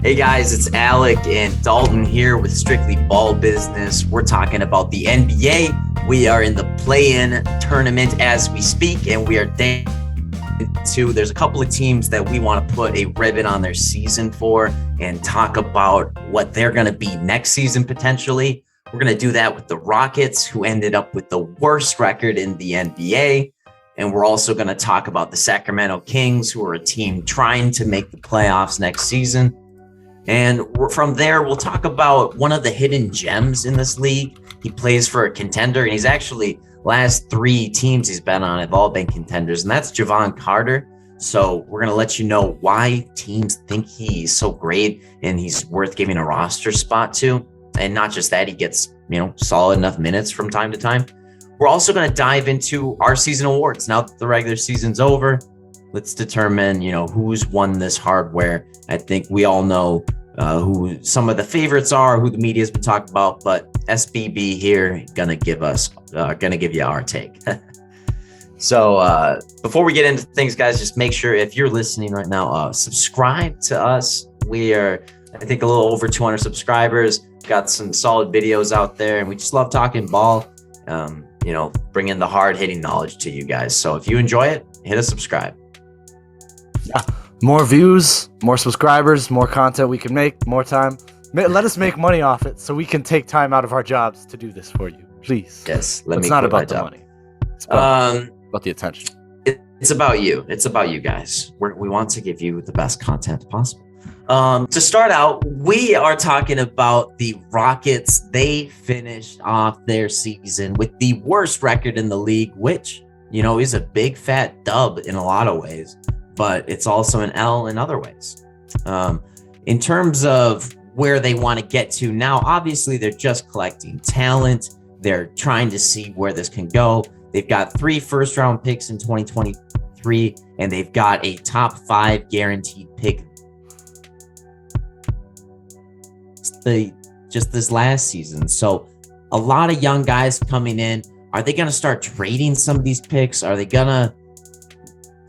Hey guys, it's Alec and Dalton here with Strictly Ball Business. We're talking about the NBA. We are in the play-in tournament as we speak, and we are day two. There's a couple of teams that we want to put a ribbon on their season for and talk about what they're going to be next season potentially. We're going to do that with the Rockets, who ended up with the worst record in the NBA. And we're also going to talk about the Sacramento Kings, who are a team trying to make the playoffs next season. And from there, we'll talk about one of the hidden gems in this league. He plays for a contender, and he's actually last three teams he's been on have all been contenders, and that's Javon Carter. So we're going to let you know why teams think he's so great and he's worth giving a roster spot to. And not just that, he gets, solid enough minutes from time to time. We're also going to dive into our season awards. Now that the regular season's over, let's determine, who's won this hardware. I think we all know who some of the favorites are, who the media's been talking about, but SBB here gonna give you our take. So before we get into things, guys, just make sure if you're listening right now, subscribe to us. We are, I think, a little over 200 subscribers. Got some solid videos out there, and we just love talking ball. Bringing the hard-hitting knowledge to you guys. So if you enjoy it, hit a subscribe. Yeah. More views, more subscribers, more content we can make, more time. Let us make money off it so we can take time out of our jobs to do this for you, please. Yes, it's not about the money. It's about the attention. It's about you. It's about you guys. We want to give you the best content possible. To start out, we are talking about the Rockets. They finished off their season with the worst record in the league, which, is a big fat dub in a lot of ways, but it's also an L in other ways. In terms of where they want to get to now, obviously they're just collecting talent. They're trying to see where this can go. They've got 3 first-round picks in 2023, and they've got a top 5 guaranteed pick just this last season. So a lot of young guys coming in. Are they going to start trading some of these picks? Are they going to,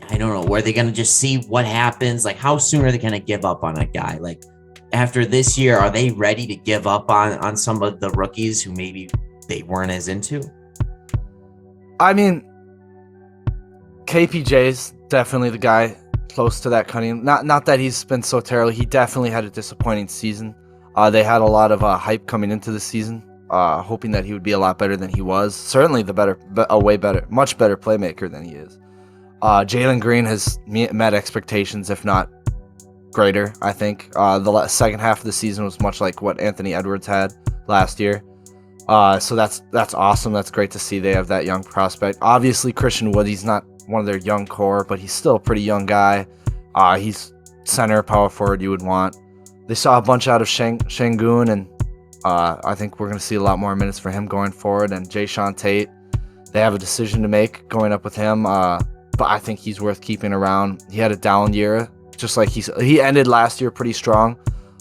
I don't know, are they going to just see what happens? Like, how soon are they going to give up on a guy? Like, after this year, are they ready to give up on some of the rookies who maybe they weren't as into? I mean, KPJ's definitely the guy close to that cutting. Not that he's been so terrible. He definitely had a disappointing season. They had a lot of hype coming into the season, hoping that he would be a lot better than he was. Certainly much better playmaker than he is. Jalen Green has met expectations, if not greater, I think. The second half of the season was much like what Anthony Edwards had last year. So that's awesome. That's great to see they have that young prospect. Obviously, Christian Wood, he's not one of their young core, but he's still a pretty young guy. He's center, power forward you would want. They saw a bunch out of Şengün, and I think we're going to see a lot more minutes for him going forward. And Jae'Sean Tate, they have a decision to make going up with him. But I think he's worth keeping around. He had a down year, just like he ended last year pretty strong,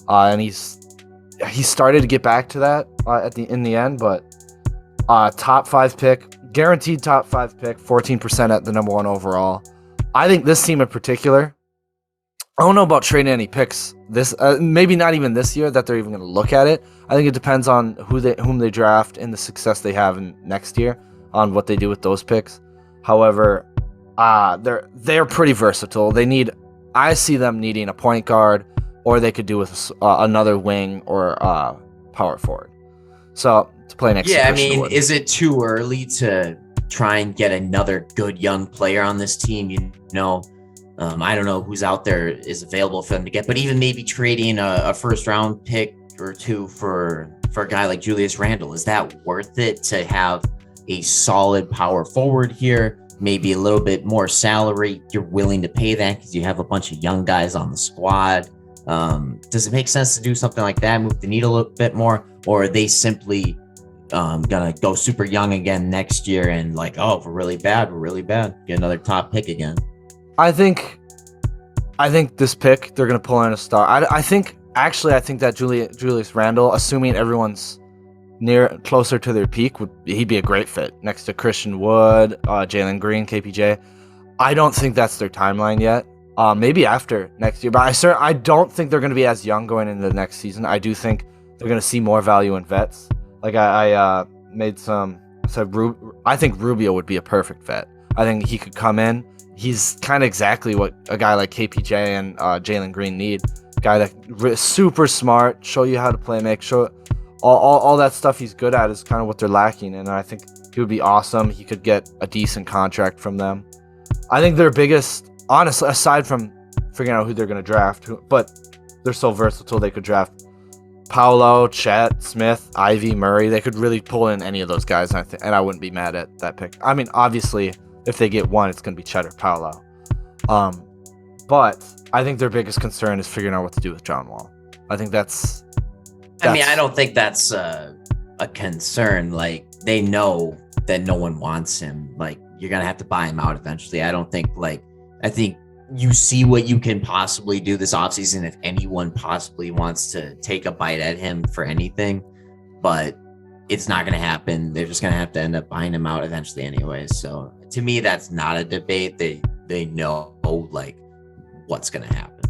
and he started to get back to that in the end. But top 5 pick, guaranteed top 5 pick, 14% at the number 1 overall. I think this team in particular, I don't know about trading any picks this maybe not even this year that they're even going to look at it. I think it depends on whom they draft and the success they have in next year on what they do with those picks. However, they're pretty versatile. I see them needing a point guard, or they could do with another wing or power forward. So to play next. Yeah, I mean, is it too early to try and get another good young player on this team? I don't know who's out there is available for them to get, but even maybe trading a first round pick or 2 for a guy like Julius Randle, is that worth it to have a solid power forward here? Maybe a little bit more salary. You're willing to pay that because you have a bunch of young guys on the squad. Does it make sense to do something like that, move the needle a little bit more, or are they simply gonna go super young again next year and like, oh, if we're really bad, get another top pick again? I think this pick, they're going to pull in a star. I think that Julius Randle, assuming everyone's closer to their peak, he'd be a great fit next to Christian Wood, Jalen Green, KPJ. I don't think that's their timeline yet. maybe after next year. But I don't think they're going to be as young going into the next season. I do think they're going to see more value in vets. Like I think Rubio would be a perfect vet. I think he could come in. He's kind of exactly what a guy like KPJ and Jalen Green need. Guy that super smart, show you how to play, show all that stuff he's good at is kind of what they're lacking. And I think he would be awesome. He could get a decent contract from them. I think their biggest, honestly, aside from figuring out who they're going to draft, but they're so versatile, they could draft Paolo, Chet, Smith, Ivy, Murray. They could really pull in any of those guys, and I wouldn't be mad at that pick. I mean, obviously, if they get one, it's going to be Chet or Paolo. But I think their biggest concern is figuring out what to do with John Wall. I think that's I mean, I don't think that's a concern. Like, they know that no one wants him. Like, you're going to have to buy him out eventually. I think you see what you can possibly do this offseason if anyone possibly wants to take a bite at him for anything. But it's not going to happen. They're just going to have to end up buying him out eventually anyway. So to me, that's not a debate. They know, like, what's going to happen.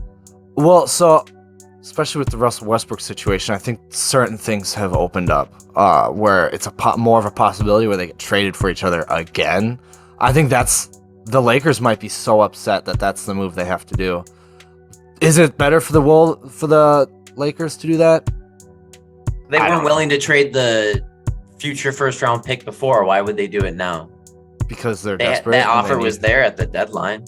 Well, so especially with the Russell Westbrook situation, I think certain things have opened up where it's more of a possibility where they get traded for each other again. I think the Lakers might be so upset that that's the move they have to do. Is it better for the Lakers to do that? They weren't willing to trade the future first round pick before. Why would they do it now? Because they're desperate. That offer was there at the deadline.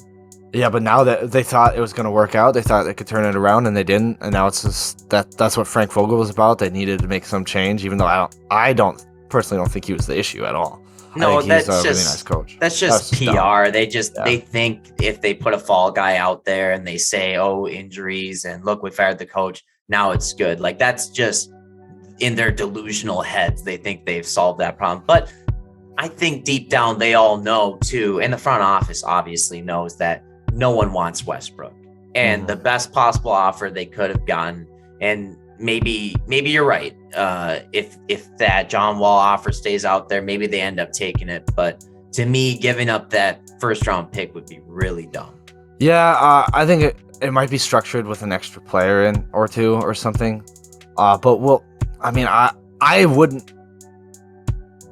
Yeah, but now that they thought it was going to work out, they thought they could turn it around, and they didn't. And now it's just that's what Frank Vogel was about. They needed to make some change, even though I don't personally don't think he was the issue at all. No, I think he's a really nice coach. That's just PR. Dumb. They think if they put a fall guy out there and they say, oh, injuries, and look, we fired the coach, now it's good. Like, that's just in their delusional heads. They think they've solved that problem. But I think deep down they all know too, and the front office obviously knows that no one wants Westbrook. And the best possible offer they could have gotten, and maybe you're right. If that John Wall offer stays out there, maybe they end up taking it. But to me, giving up that first round pick would be really dumb. Yeah, I think it might be structured with an extra player in or two or something. But I mean, I wouldn't.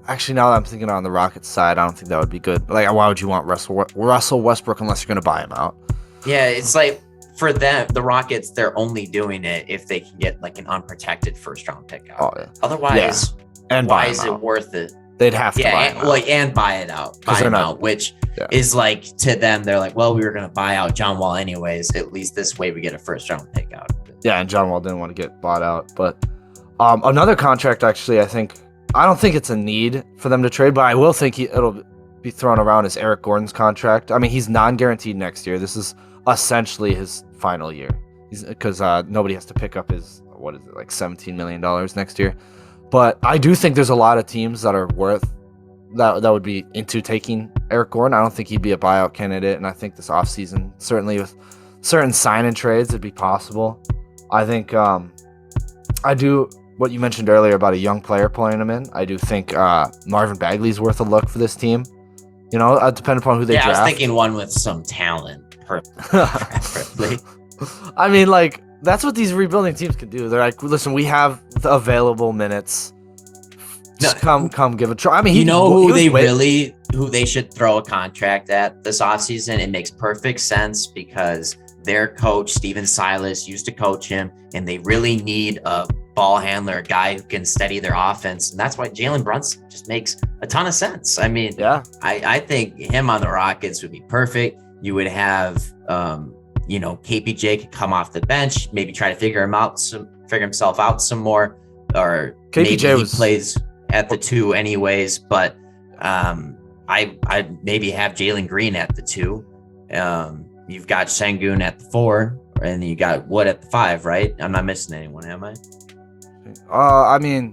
Actually, now that I'm thinking on the Rockets side, I don't think that would be good. Like, why would you want Russell Westbrook unless you're going to buy him out? Yeah, it's like, for them, the Rockets, they're only doing it if they can get like an unprotected first round pick out. Oh, yeah. Otherwise, and why is it worth it? They'd have to buy him out. And buy it out. Buy him out, which is like, to them, they're like, well, we were going to buy out John Wall anyways. At least this way we get a first round pick out of it. Yeah, and John Wall didn't want to get bought out. But another contract, actually, I don't think it's a need for them to trade, but I will think it'll be thrown around as Eric Gordon's contract. I mean, he's non-guaranteed next year. This is essentially his final year, because nobody has to pick up his, what is it, like $17 million next year. But I do think there's a lot of teams that are worth that would be into taking Eric Gordon. I don't think he'd be a buyout candidate, and I think this offseason, certainly with certain sign-in trades, it'd be possible. I think I do what you mentioned earlier about a young player pulling him in. I do think Marvin Bagley's worth a look for this team. You know, depending upon who they draft. Yeah, I was thinking one with some talent. Preferably. I mean, like, that's what these rebuilding teams can do. They're like, listen, we have the available minutes. Just come give a try. I mean, who they should throw a contract at this offseason? It makes perfect sense because their coach, Steven Silas, used to coach him, and they really need a ball handler, a guy who can steady their offense. And that's why Jalen Brunson just makes a ton of sense. I mean, I think him on the Rockets would be perfect. You would have, KPJ could come off the bench, maybe try to figure himself out some more, or KPJ maybe he plays at the 2 anyways. But I maybe have Jalen Green at the 2. You've got Sengun at the 4, and you got Wood at the 5, right? I'm not missing anyone, am I? I mean,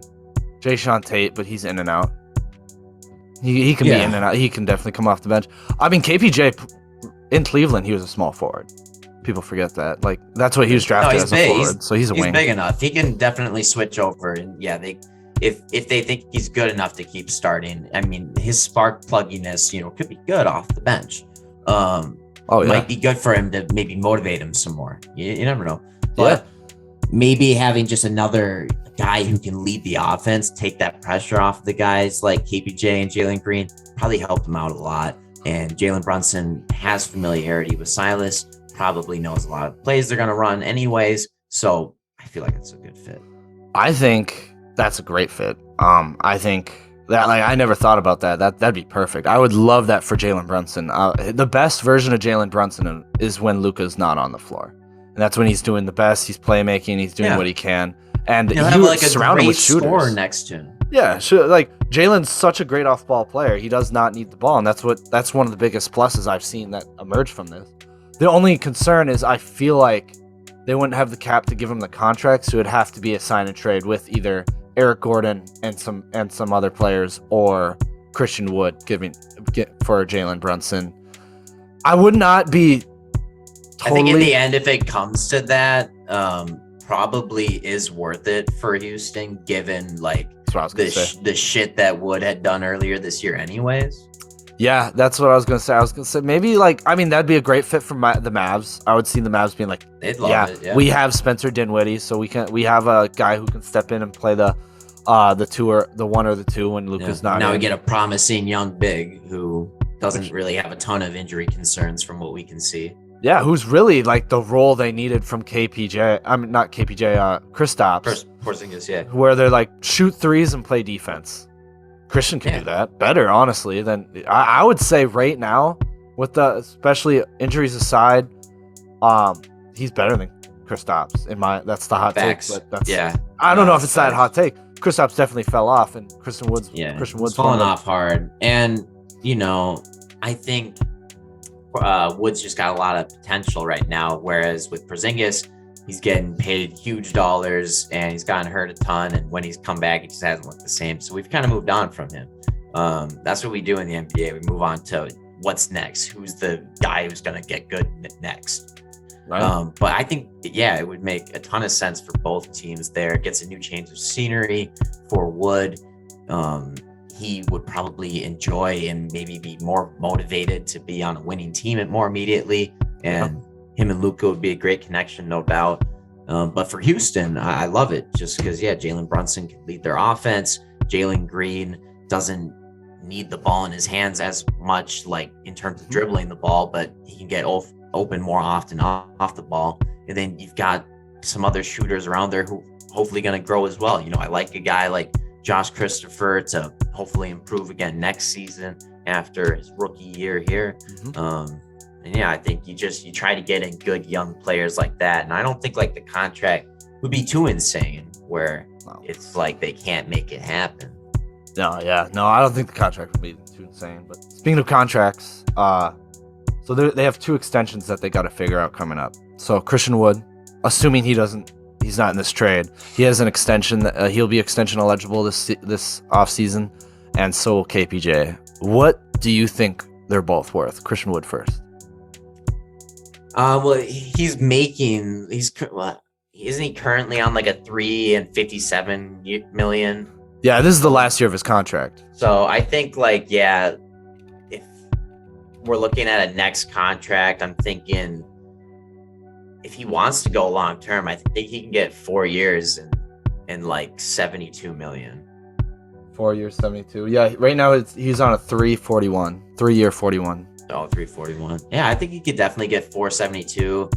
Jayshawn Tate, but he's in and out. He can be in and out. He can definitely come off the bench. I mean, KPJ in Cleveland, he was a small forward. People forget that. Like, that's what he was drafted as a forward. So he's a wing. He's big enough. He can definitely switch over. And if they think he's good enough to keep starting, I mean, his spark plugginess, could be good off the bench. Oh, yeah. Might be good for him to maybe motivate him some more. You never know. Yeah. But maybe having just another guy who can lead the offense, take that pressure off the guys like KPJ and Jalen Green, probably help them out a lot. And Jalen Brunson has familiarity with Silas, probably knows a lot of plays they're going to run anyways. So I feel like it's a good fit. I think that's a great fit. I think that, like, I never thought about that. That'd be perfect. I would love that for Jalen Brunson. The best version of Jalen Brunson is when Luka's not on the floor. And that's when he's doing the best. He's playmaking. He's doing what he can. And he'll have like a surrounded with shooters. Scorer next to him. Yeah, sure. Like, Jalen's such a great off-ball player. He does not need the ball, and that's one of the biggest pluses I've seen that emerge from this. The only concern is I feel like they wouldn't have the cap to give him the contract, so it'd have to be a sign and trade with either Eric Gordon and some other players, or Christian Wood for Jalen Brunson. I would not be totally... I think in the end, if it comes to that, probably is worth it for Houston, given like the shit that Wood had done earlier this year anyways. Yeah, that's what I was going to say. I was going to say maybe, like, I mean, that'd be a great fit for the Mavs. I would see the Mavs being like, they'd love it, we have Spencer Dinwiddie, so we have a guy who can step in and play the 2 or the 1 or the 2 when Luka's not now in. We get a promising young big who doesn't really have a ton of injury concerns from what we can see. Yeah, who's really like the role they needed from KPJ. I mean, not KPJ, Kristaps. Porzingis, yeah. Where they're like, shoot threes and play defense. Christian can do that better, honestly, than I would say right now, with the especially injuries aside, he's better than Kristaps. That's the hot Facts. take. But I don't know if it's that hot take. Kristaps definitely fell off, and Christian Wood's falling off hard. And I think Wood's just got a lot of potential right now, whereas with Porzingis, he's getting paid huge dollars and he's gotten hurt a ton. And when he's come back, he just hasn't looked the same. So we've kind of moved on from him. That's what we do in the NBA. We move on to what's next. Who's the guy who's going to get good next? Right. But I think, it would make a ton of sense for both teams there. It gets a new change of scenery for Wood. He would probably enjoy and maybe be more motivated to be on a winning team more immediately. And him and Luka would be a great connection, no doubt. But for Houston, I love it just because, Jalen Brunson can lead their offense. Jalen Green doesn't need the ball in his hands as much, like in terms of dribbling the ball, but he can get open more often off the ball. And then you've got some other shooters around there who hopefully going to grow as well. I like a guy like Josh Christopher to hopefully improve again next season after his rookie year here. And I think you try to get in good young players like that. And I don't think like the contract would be too insane where it's like they can't make it happen. No, I don't think the contract would be too insane. But speaking of contracts, so they have 2 extensions that they got to figure out coming up. So Christian Wood, assuming he's not in this trade, he has an extension that he'll be extension eligible this offseason, and so will KPJ. What do you think they're both worth? Christian Wood first. Well, isn't he currently on like a $3 and $57 million? Yeah, this is the last year of his contract. So I think if we're looking at a next contract, I'm thinking if he wants to go long term, I think he can get 4 years and like $72 million. 4 years, 72. Yeah, right now he's on a 341, 3 year 41. Oh, 341. Yeah, I think he could definitely get 472.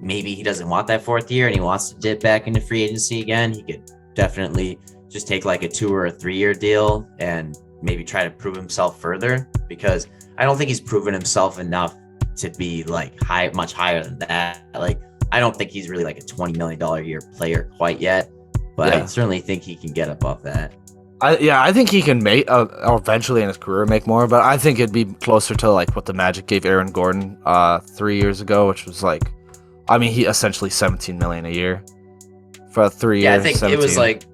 Maybe he doesn't want that 4th year and he wants to dip back into free agency again. He could definitely just take like a 2 or a 3 year deal and maybe try to prove himself further, because I don't think he's proven himself enough to be like much higher than that. Like, I don't think he's really like a $20 million a year player quite yet, but I certainly think he can get above that. I think he can make eventually in his career make more, but I think it'd be closer to like what the Magic gave Aaron Gordon 3 years ago, which was like, I mean, he essentially $17 million a year for 3 years. Yeah, I think 17. it was like,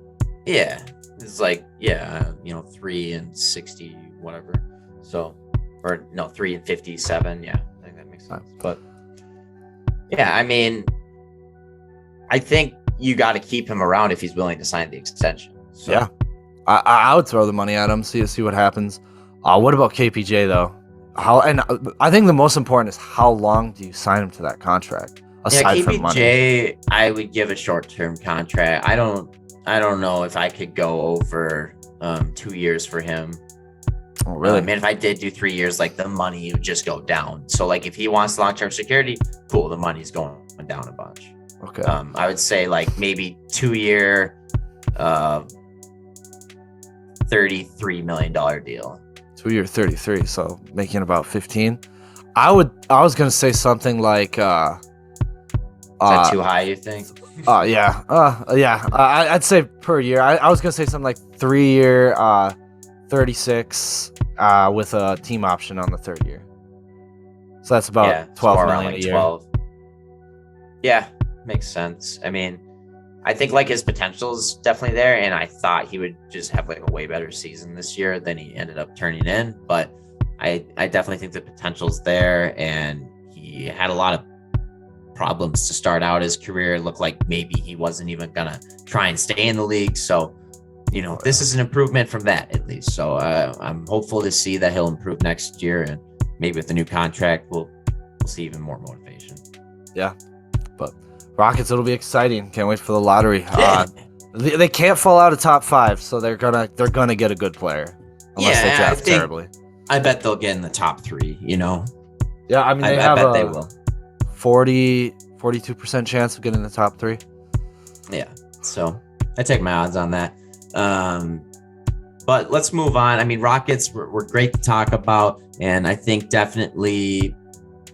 it's like 3 and 60 whatever. So, or no, 3 and 57. Yeah, I think that makes sense. But I mean, I think you got to keep him around if he's willing to sign the extension. So. Yeah. I would throw the money at him, see what happens. What about KPJ though? I think the most important is how long do you sign him to that contract? Aside from money. KPJ, I would give a short-term contract. I don't know if I could go over 2 years for him. Oh, really? And if I did do 3 years, like the money would just go down. So like if he wants long-term security, cool, the money's going down a bunch. Okay. I would say like maybe 2-year, $33 million deal. 2-year, 33, so making about 15. I was gonna say something like Is that too high, you think? Yeah. I'd say per year. I was gonna say something like 3-year, 36, with a team option on the third year. So that's about 12 million a year. 12. Yeah, makes sense. I mean, I think like his potential is definitely there, and I thought he would just have like a way better season this year than he ended up turning in. But I definitely think the potential's there, and he had a lot of problems to start out his career. It looked like maybe he wasn't even gonna try and stay in the league. So, this is an improvement from that at least. So I'm hopeful to see that he'll improve next year, and maybe with the new contract, we'll see even more motivation. Yeah, but Rockets, it'll be exciting. Can't wait for the lottery. They can't fall out of top 5, so they're gonna get a good player unless they draft terribly. I bet they'll get in the top 3. Yeah, I mean I bet they will. 42% chance of getting in the top 3. Yeah, so I take my odds on that. But let's move on. I mean, Rockets were great to talk about, and I think definitely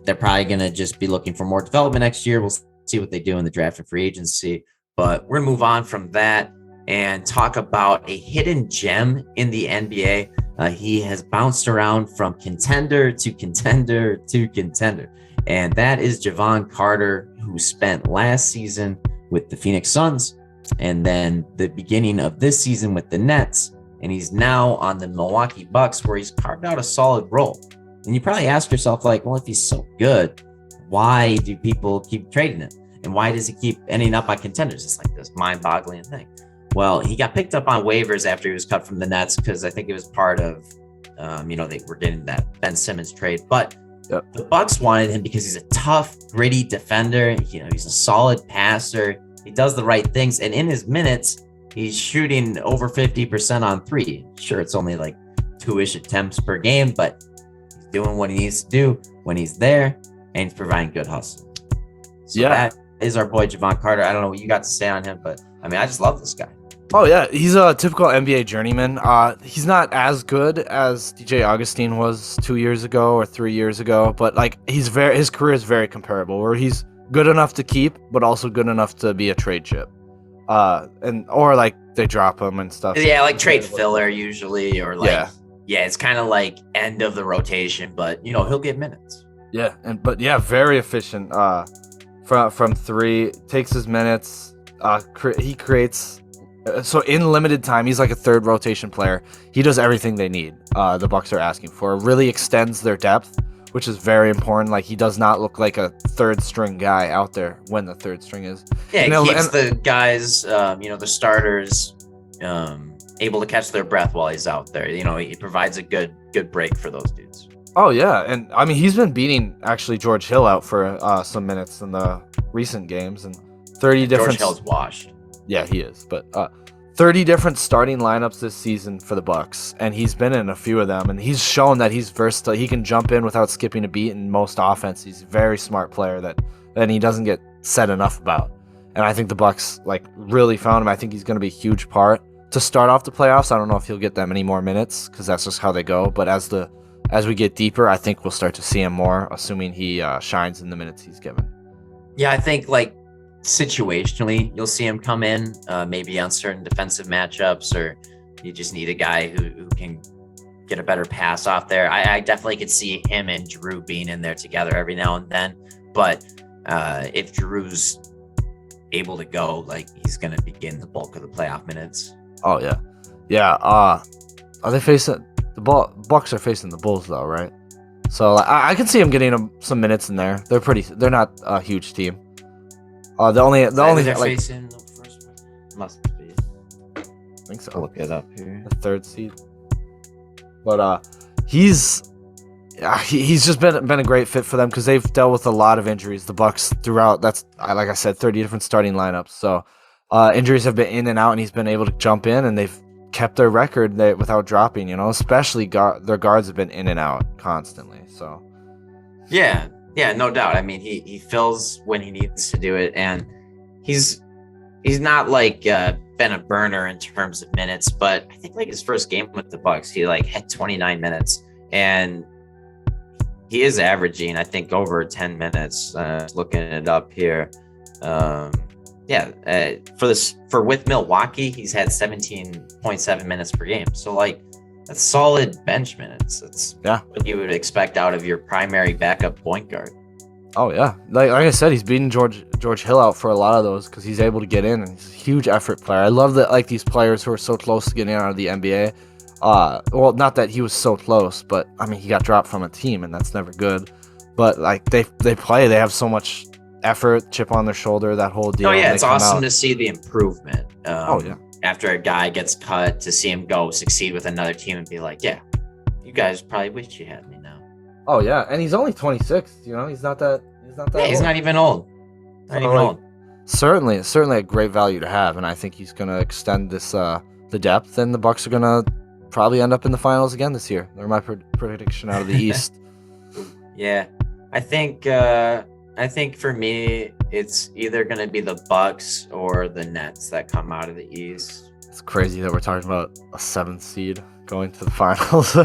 they're probably going to just be looking for more development next year. We'll see what they do in the draft and free agency. But we're going to move on from that and talk about a hidden gem in the NBA. He has bounced around from contender to contender to contender. And that is Javon Carter, who spent last season with the Phoenix Suns and then the beginning of this season with the Nets. And he's now on the Milwaukee Bucks, where he's carved out a solid role. And you probably ask yourself, like, well, if he's so good, why do people keep trading him? And why does he keep ending up on contenders? It's like this mind-boggling thing. Well, he got picked up on waivers after he was cut from the Nets because I think it was part of, they were getting that Ben Simmons trade. But the Bucks wanted him because he's a tough, gritty defender. He's a solid passer. He does the right things. And in his minutes, he's shooting over 50% on 3. Sure, it's only like 2-ish attempts per game, but he's doing what he needs to do when he's there, and he's providing good hustle. So that is our boy Javon Carter. I don't know what you got to say on him, but I mean, I just love this guy. Oh yeah, he's a typical NBA journeyman. He's not as good as DJ Augustine was 2 years ago or 3 years ago, but like his career is very comparable, where he's good enough to keep, but also good enough to be a trade chip. Or like they drop him and stuff. Yeah, like trade filler usually, or like it's kind of like end of the rotation, but he'll get minutes. Yeah, very efficient. From 3, takes his minutes. He creates. So in limited time, he's like a third rotation player. He does everything they need. The Bucks are asking for. Really extends their depth, which is very important. Like, he does not look like a third string guy out there when the third string is. Yeah, he keeps the guys, the starters, able to catch their breath while he's out there. He provides a good break for those dudes. Oh yeah, and I mean he's been beating actually George Hill out for some minutes in the recent games, and 30 different. George Hill's washed. Yeah, he is, but 30 different starting lineups this season for the Bucks, and he's been in a few of them, and he's shown that he's versatile. He can jump in without skipping a beat in most offense. He's a very smart player that he doesn't get said enough about. And I think the Bucks really found him. I think he's going to be a huge part to start off the playoffs. I don't know if he'll get that many more minutes because that's just how they go. But as we get deeper, I think we'll start to see him more, assuming he shines in the minutes he's given. Yeah, I think situationally, you'll see him come in maybe on certain defensive matchups, or you just need a guy who can get a better pass off there. I definitely could see him and Drew being in there together every now and then. But if Drew's able to go, he's going to begin the bulk of the playoff minutes. Oh, yeah. Yeah. Are they facing the Bucks are facing the Bulls, though, right? So I can see him getting some minutes in there. They're not a huge team. The only they're facing the first one. Must be. I think so. I'll look it up here. The 3rd seed. But he's he's just been a great fit for them because they've dealt with a lot of injuries. The Bucks throughout, like I said, 30 different starting lineups. So injuries have been in and out, and he's been able to jump in, and they've kept their record without dropping. Especially their guards have been in and out constantly. So yeah, no doubt. I mean, he fills when he needs to do it, and he's not like been a burner in terms of minutes, but I think like his first game with the Bucks, he like had 29 minutes, and he is averaging, I think, over 10 minutes. Looking it up here. For with Milwaukee, he's had 17.7 minutes per game. So like that's solid bench minutes. That's what you would expect out of your primary backup point guard. Oh yeah, like I said, he's beating George Hill out for a lot of those because he's able to get in, and he's a huge effort player. I love that, like these players who are so close to getting out of the NBA. Well, not that he was so close, but I mean he got dropped from a team, and that's never good. But like they have so much effort, chip on their shoulder, that whole deal. Oh yeah, it's awesome to see the improvement. Oh yeah. After a guy gets cut, to see him go succeed with another team and be like, yeah, you guys probably wish you had me now. Oh yeah, and he's only 26. He's not that. Yeah, he's not even old. Old. Certainly a great value to have, and I think he's gonna extend this the depth, and the Bucks are gonna probably end up in the finals again this year. They're my prediction out of the East. Yeah, I think for me, it's either gonna be the Bucks or the Nets that come out of the East. It's crazy that we're talking about a 7th seed going to the finals.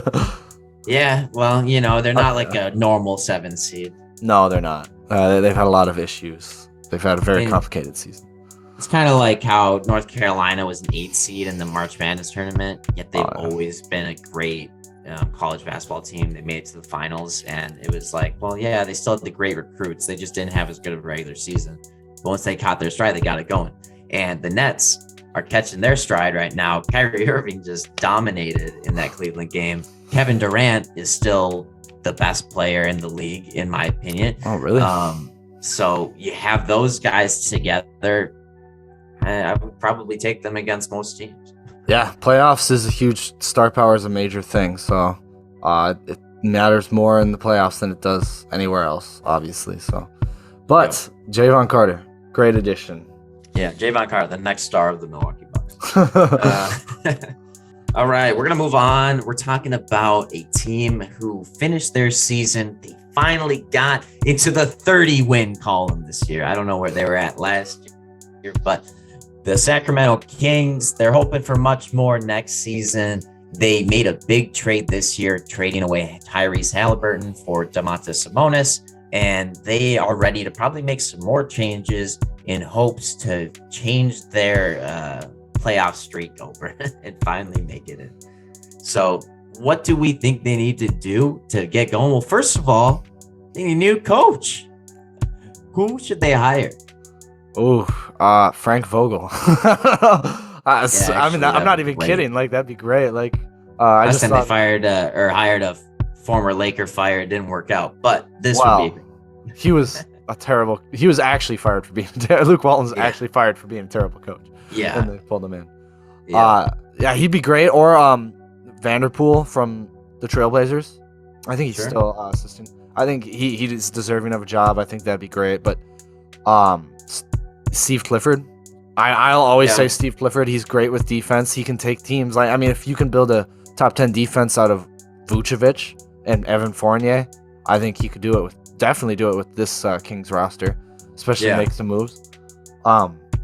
Yeah, well, they're not like a normal 7 seed. No, they're not. They've had a lot of issues. They've had a very complicated season. It's kind of like how North Carolina was an 8 seed in the March Madness tournament, yet they've always been a great college basketball team. They made it to the finals, and it was like, well, yeah, they still had the great recruits. They just didn't have as good of a regular season. But once they caught their stride, they got it going. And the Nets are catching their stride right now. Kyrie Irving just dominated in that Cleveland game. Kevin Durant is still the best player in the league, in my opinion. Oh, really? So you have those guys together. I would probably take them against most teams. Yeah, playoffs is a huge star power is a major thing. So it matters more in the playoffs than it does anywhere else, obviously. So, but Javon Carter, great addition. Yeah, Javon Carter, the next star of the Milwaukee Bucks. All right, we're going to move on. We're talking about a team who finished their season. They finally got into the 30-win column this year. I don't know where they were at last year, but the Sacramento Kings, they're hoping for much more next season. They made a big trade this year, trading away Tyrese Halliburton for Domantas Sabonis, and they are ready to probably make some more changes in hopes to change their playoff streak over and finally make it in. So what do we think they need to do to get going? Well, first of all, they need a new coach. Who should they hire? Frank Vogel. I'm not even kidding. Like, that'd be great. Like, I just thought they hired a former Laker fire. It didn't work out, but this would be. He was he was actually fired for being Luke Walton's actually fired for being a terrible coach. Yeah. And they pulled him in. Yeah, he'd be great. Or Vanderpool from the Trailblazers. I think he's still assistant. I think he is deserving of a job. I think that'd be great. But Steve Clifford. I'll always say Steve Clifford. He's great with defense. He can take teams. If you can build a top 10 defense out of Vucevic and Evan Fournier, I think he could definitely do it with this Kings roster, especially make some moves.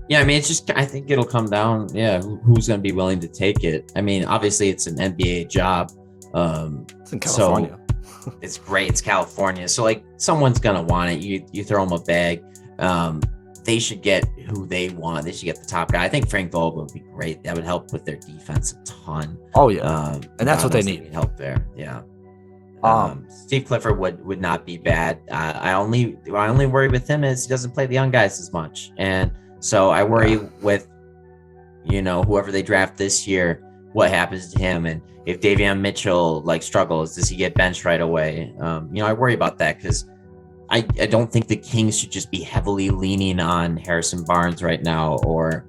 It's just, I think it'll come down, who's going to be willing to take it. Obviously it's an NBA job. It's in California. So it's great. It's California. So someone's going to want it. You throw them a bag. They should get who they want. They should get the top guy. I think Frank Vogel would be great. That would help with their defense a ton. Oh yeah. And that's what they need. Help there. Yeah. Steve Clifford would not be bad. I only worry with him is he doesn't play the young guys as much. And so I worry with, whoever they draft this year, what happens to him. And if Davion Mitchell struggles, does he get benched right away? I worry about that because I don't think the Kings should just be heavily leaning on Harrison Barnes right now or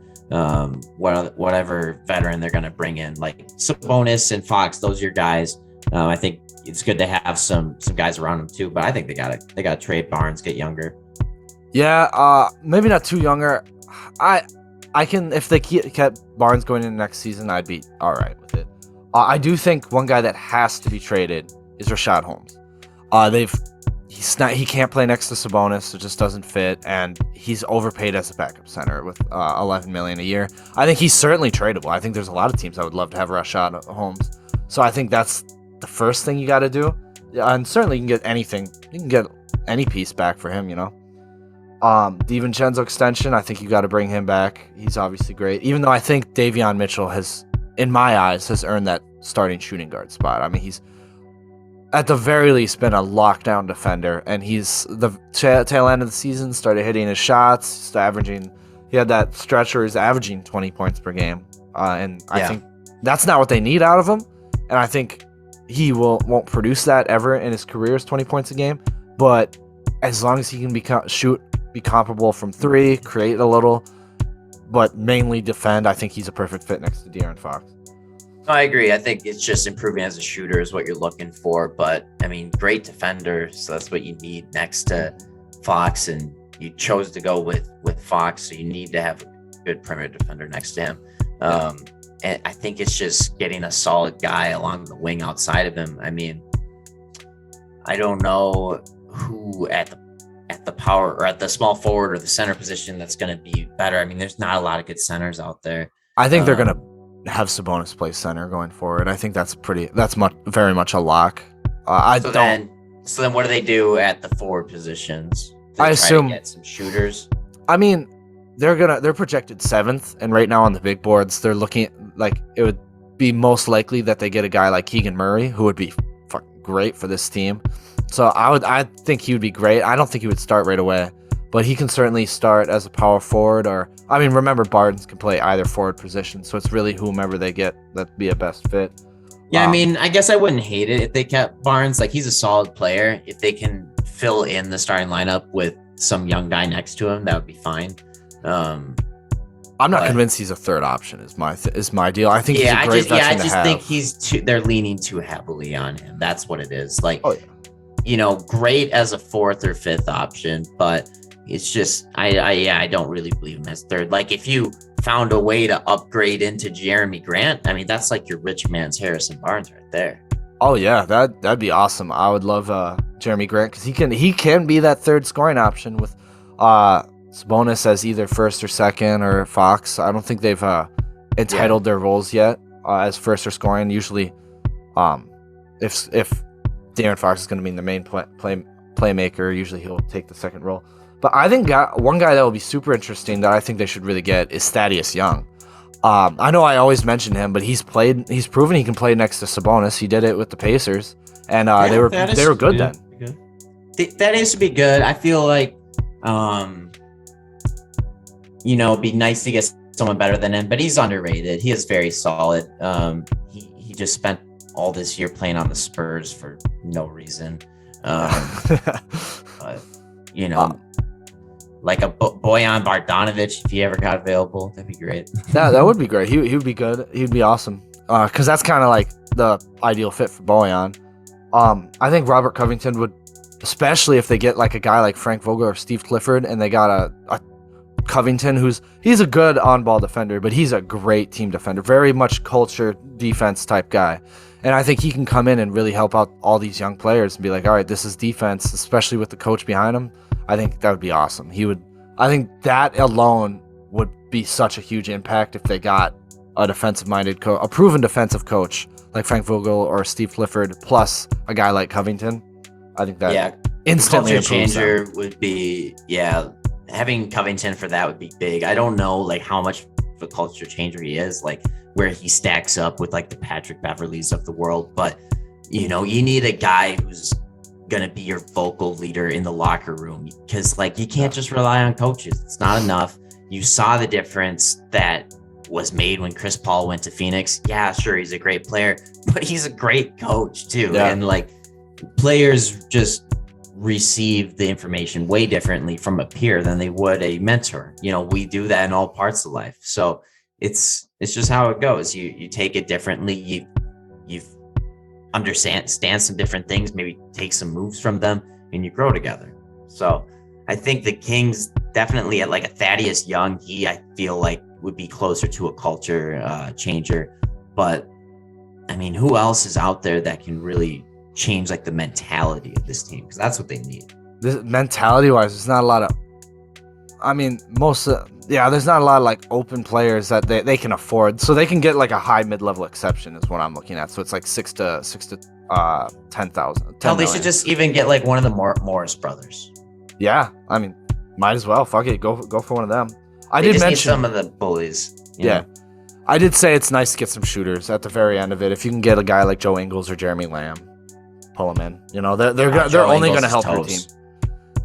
whatever veteran they're going to bring in. Like Sabonis and Fox, those are your guys. I think it's good to have some guys around him too. But I think they gotta trade Barnes, get younger. Yeah, maybe not too younger. I can, if they kept Barnes going into next season, I'd be all right with it. I do think one guy that has to be traded is Rashad Holmes. He can't play next to Sabonis. It just doesn't fit, and he's overpaid as a backup center with $11 million a year. I think he's certainly tradable. I think there's a lot of teams that would love to have Rashad Holmes. So I think that's the first thing you got to do. And certainly you can get anything. You can get any piece back for him, DiVincenzo extension, I think you got to bring him back. He's obviously great. Even though I think Davion Mitchell has, in my eyes, has earned that starting shooting guard spot. I mean, he's at the very least been a lockdown defender, and he's the tail end of the season started hitting his shots, he had that stretch where he's averaging 20 points per game. I think that's not what they need out of him. And I think he won't produce that ever in his career as 20 points a game. But as long as he can be comparable from three, create a little, but mainly defend, I think he's a perfect fit next to De'Aaron Fox. I agree. I think it's just improving as a shooter is what you're looking for. But I mean, great defender, so that's what you need next to Fox, and you chose to go with Fox, so you need to have a good perimeter defender next to him. And I think it's just getting a solid guy along the wing outside of him. I mean, I don't know who at the power or at the small forward or the center position that's going to be better. I mean, there's not a lot of good centers out there. I think they're going to have Sabonis play center going forward. I think that's very much a lock. So then what do they do at the forward positions? I assume to get some shooters. I mean, they're projected 7th, and right now on the big boards, they're looking at, like, it would be most likely that they get a guy like Keegan Murray, who would be fucking great for this team. So I think he would be great. I don't think he would start right away, but he can certainly start as a power forward, remember Barnes can play either forward position, so it's really whomever they get that'd be a best fit. Yeah, I mean, I guess I wouldn't hate it if they kept Barnes. Like, he's a solid player. If they can fill in the starting lineup with some young guy next to him, that would be fine. I'm not convinced he's a third option. Is my deal. I think he's a great veteran to have. Think they're leaning too heavily on him. That's what it is. Like, great as a 4th or 5th option, but it's just I don't really believe him as third. Like, if you found a way to upgrade into Jeremy Grant, I mean, that's like your rich man's Harrison Barnes right there. Oh yeah, that'd be awesome. I would love Jeremy Grant, because he can be that third scoring option with Sabonis as either first or second, or Fox. I don't think they've entitled their roles yet as first or scoring. Usually, if De'Aaron Fox is going to be the main playmaker, usually he'll take the second role. But I think one guy that will be super interesting that I think they should really get is Thaddeus Young. I know I always mention him, but he's proven he can play next to Sabonis. He did it with the Pacers, and they were good then. That is to be good. I feel like, it'd be nice to get someone better than him, but he's underrated. He is very solid. He just spent all this year playing on the Spurs for no reason. Like a Bojan Bogdanovic, if he ever got available, that'd be great. That would be great. He would be good. He'd be awesome. Because that's kind of like the ideal fit for Bojan. I think Robert Covington would, especially if they get like a guy like Frank Vogel or Steve Clifford, and they got a Covington he's a good on-ball defender, but he's a great team defender, very much culture defense type guy. And I think he can come in and really help out all these young players and be like, all right, this is defense, especially with the coach behind him. I think that would be awesome. I think that alone would be such a huge impact if they got a defensive-minded coach, a proven defensive coach like Frank Vogel or Steve Clifford, plus a guy like Covington. I think that instantly culture changer would be, having Covington for that would be big. I don't know like how much of a culture changer he is, like where he stacks up with like the Patrick Beverleys of the world, but you need a guy who's gonna be your vocal leader in the locker room, because like you can't just rely on coaches. It's not enough. You saw the difference that was made when Chris Paul went to Phoenix. Yeah, sure, he's a great player, but he's a great coach too. And like players just receive the information way differently from a peer than they would a mentor. We do that in all parts of life. So it's just how it goes. You take it differently. understand some different things, maybe take some moves from them, and you grow together. So I think the Kings definitely at like a Thaddeus Young, I feel like would be closer to a culture changer. But I mean, who else is out there that can really change like the mentality of this team? Because that's what they need. This mentality wise, there's not a lot of. I mean, there's not a lot of like open players that they can afford, so they can get like a high mid-level exception is what I'm looking at. So it's like 6 to 10,000. Hell, they should just even get like one of the Morris brothers. Yeah, I mean, might as well. Fuck it, go for one of them. I did mention some of the bullies. Yeah, I did say it's nice to get some shooters at the very end of it. If you can get a guy like Joe Ingles or Jeremy Lamb, pull them in. You know, they're only going to help your team.